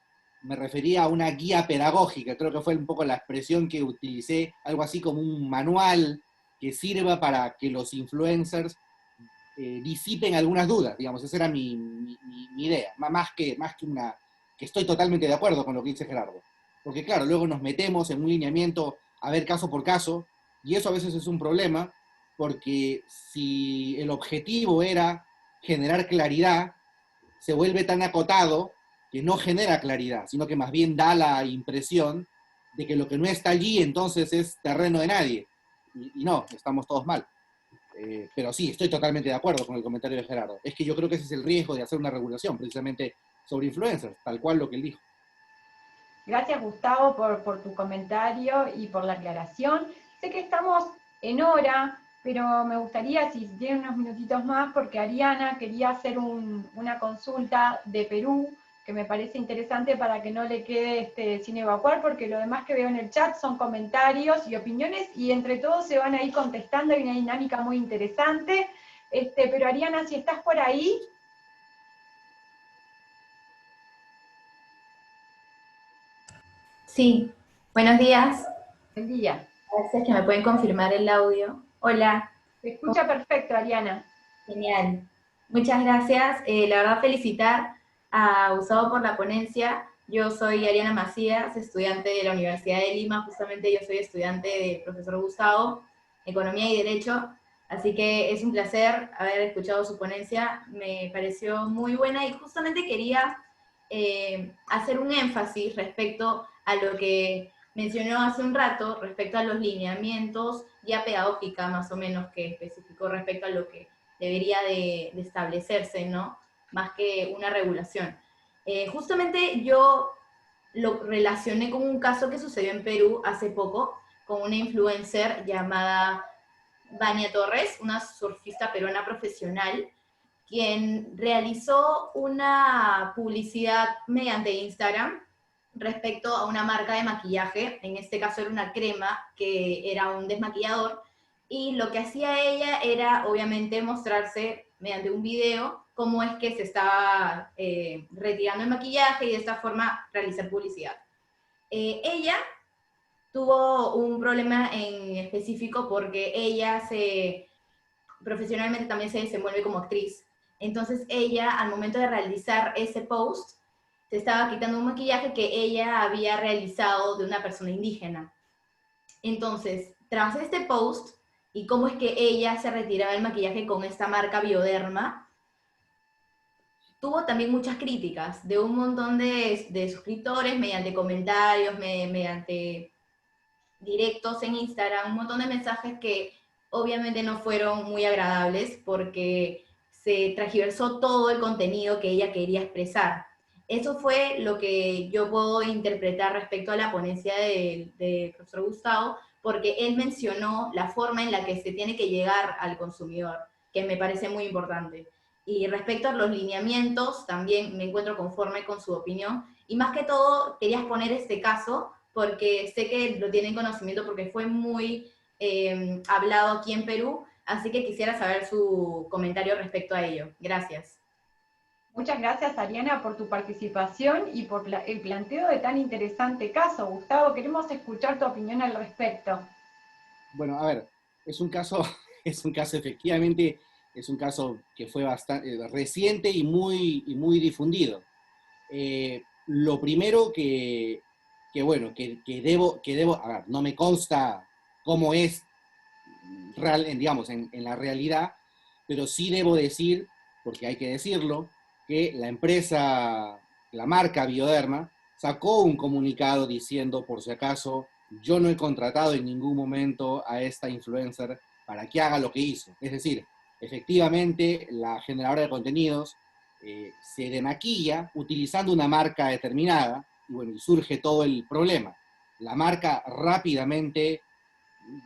me refería a una guía pedagógica, creo que fue un poco la expresión que utilicé, algo así como un manual que sirva para que los influencers disipen algunas dudas, digamos, esa era mi idea, más que una, que estoy totalmente de acuerdo con lo que dice Gerardo, porque claro, luego nos metemos en un lineamiento a ver caso por caso, y eso a veces es un problema, porque si el objetivo era generar claridad, se vuelve tan acotado que no genera claridad, sino que más bien da la impresión de que lo que no está allí entonces es terreno de nadie. Y no, estamos todos mal. Pero sí, estoy totalmente de acuerdo con el comentario de Gerardo. Es que yo creo que ese es el riesgo de hacer una regulación, precisamente sobre influencers, tal cual lo que él dijo. Gracias, Gustavo, por tu comentario y por la aclaración. Sé que estamos en hora, pero me gustaría, si tienen unos minutitos más, porque Ariana quería hacer una consulta de Perú, que me parece interesante para que no le quede sin evacuar, porque lo demás que veo en el chat son comentarios y opiniones, y entre todos se van a ir contestando, hay una dinámica muy interesante. Pero Ariana, si estás por ahí... Sí, buenos días. Buen día. Gracias que me pueden confirmar el audio. Hola. Se escucha perfecto, Ariana. Genial. Muchas gracias. La verdad, felicitar a Gustavo por la ponencia. Yo soy Ariana Macías, estudiante de la Universidad de Lima. Justamente yo soy estudiante del profesor Gustavo, Economía y Derecho. Así que es un placer haber escuchado su ponencia. Me pareció muy buena y justamente quería hacer un énfasis respecto a lo que mencionó hace un rato, respecto a los lineamientos, ya pedagógica más o menos, que especificó respecto a lo que debería de establecerse, ¿no? Más que una regulación. Justamente yo lo relacioné con un caso que sucedió en Perú hace poco, con una influencer llamada Vania Torres, una surfista peruana profesional, quien realizó una publicidad mediante Instagram respecto a una marca de maquillaje. En este caso era una crema que era un desmaquillador, y lo que hacía ella era obviamente mostrarse mediante un video cómo es que se estaba retirando el maquillaje y de esta forma realizar publicidad. Ella tuvo un problema en específico porque ella profesionalmente también se desenvuelve como actriz. Entonces ella, al momento de realizar ese post, se estaba quitando un maquillaje que ella había realizado de una persona indígena. Entonces, tras este post, y cómo es que ella se retiraba el maquillaje con esta marca Bioderma, tuvo también muchas críticas de un montón de suscriptores mediante comentarios, mediante directos en Instagram, un montón de mensajes que obviamente no fueron muy agradables porque se transgiversó todo el contenido que ella quería expresar. Eso fue lo que yo puedo interpretar respecto a la ponencia del profesor Gustavo, porque él mencionó la forma en la que se tiene que llegar al consumidor, que me parece muy importante. Y respecto a los lineamientos, también me encuentro conforme con su opinión. Y más que todo, quería poner este caso, porque sé que lo tienen conocimiento porque fue muy hablado aquí en Perú, así que quisiera saber su comentario respecto a ello. Gracias. Muchas gracias, Ariana, por tu participación y por el planteo de tan interesante caso. Gustavo, queremos escuchar tu opinión al respecto. Bueno, a ver, es un caso efectivamente, es un caso que fue bastante reciente y muy difundido. Lo primero que debo, a ver, no me consta cómo es real, digamos, en la realidad, pero sí debo decir, porque hay que decirlo, que la marca Bioderma, sacó un comunicado diciendo, por si acaso, yo no he contratado en ningún momento a esta influencer para que haga lo que hizo. Es decir, efectivamente, la generadora de contenidos se demaquilla utilizando una marca determinada, y bueno, y surge todo el problema. La marca rápidamente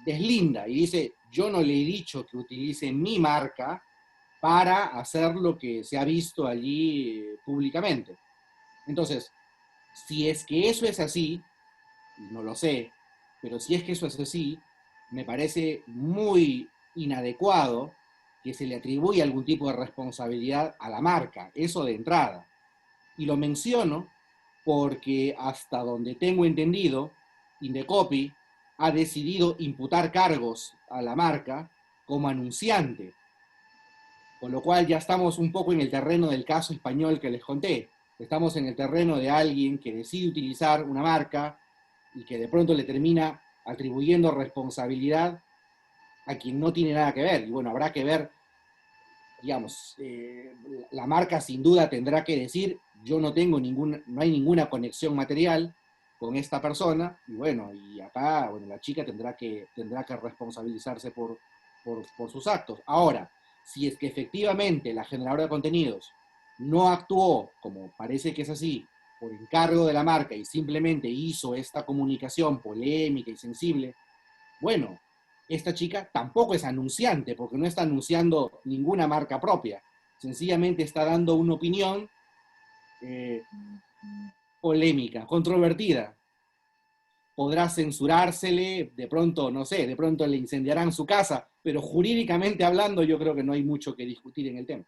deslinda y dice, yo no le he dicho que utilice mi marca para hacer lo que se ha visto allí públicamente. Entonces, si es que eso es así, no lo sé, pero si es que eso es así, me parece muy inadecuado que se le atribuya algún tipo de responsabilidad a la marca, eso de entrada. Y lo menciono porque hasta donde tengo entendido, Indecopy ha decidido imputar cargos a la marca como anunciante, con lo cual ya estamos un poco en el terreno del caso español que les conté. Estamos en el terreno de alguien que decide utilizar una marca y que de pronto le termina atribuyendo responsabilidad a quien no tiene nada que ver. Y bueno, habrá que ver, digamos, la marca sin duda tendrá que decir, yo no hay ninguna conexión material con esta persona, y bueno, y acá, bueno, la chica tendrá que responsabilizarse por sus actos. Ahora, si es que efectivamente la generadora de contenidos no actuó, como parece que es así, por encargo de la marca y simplemente hizo esta comunicación polémica y sensible, bueno, esta chica tampoco es anunciante, porque no está anunciando ninguna marca propia, sencillamente está dando una opinión polémica, controvertida. Podrá censurársele, de pronto, no sé, de pronto le incendiarán su casa, pero jurídicamente hablando yo creo que no hay mucho que discutir en el tema.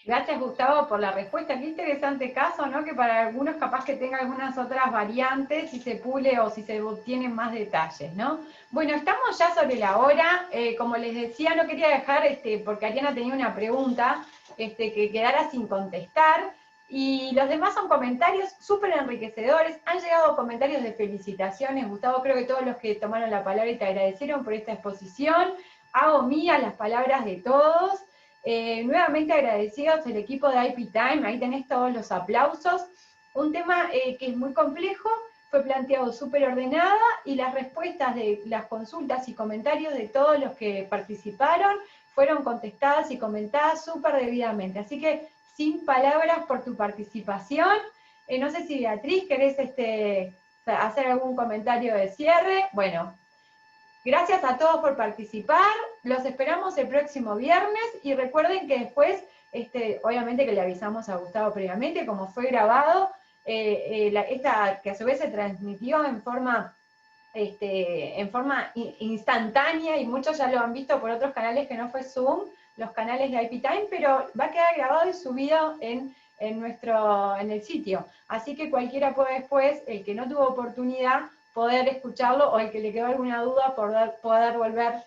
Gracias, Gustavo, por la respuesta. Qué interesante caso, ¿no? Que para algunos capaz que tenga algunas otras variantes, si se pule o si se obtienen más detalles, ¿no? Bueno, estamos ya sobre la hora. Como les decía, no quería dejar, porque Ariana tenía una pregunta que quedara sin contestar. Y los demás son comentarios súper enriquecedores. Han llegado comentarios de felicitaciones. Gustavo, creo que todos los que tomaron la palabra y te agradecieron por esta exposición. Hago mías las palabras de todos. Nuevamente agradecidos el equipo de IP Time, ahí tenés todos los aplausos. Un tema que es muy complejo, fue planteado súper ordenada y las respuestas de las consultas y comentarios de todos los que participaron fueron contestadas y comentadas súper debidamente. Así que sin palabras por tu participación. No sé si Beatriz querés hacer algún comentario de cierre. Bueno. Gracias a todos por participar, los esperamos el próximo viernes y recuerden que después, obviamente que le avisamos a Gustavo previamente, como fue grabado, que a su vez se transmitió en forma instantánea y muchos ya lo han visto por otros canales que no fue Zoom, los canales de IP Time, pero va a quedar grabado y subido en el sitio. Así que cualquiera puede después, el que no tuvo oportunidad, poder escucharlo, o el que le quedó alguna duda, poder volver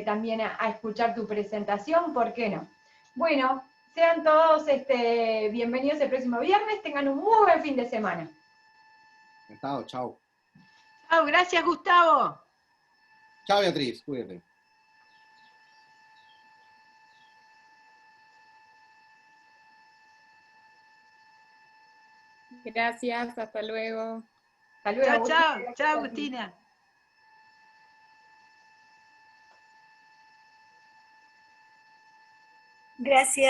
también a escuchar tu presentación, ¿por qué no? Bueno, sean todos bienvenidos el próximo viernes, tengan un muy buen fin de semana. Encantado, chao. Chao, gracias Gustavo. Chao Beatriz, cuídate. Gracias, hasta luego. Hasta luego. Chao, chao, Agustina. Gracias.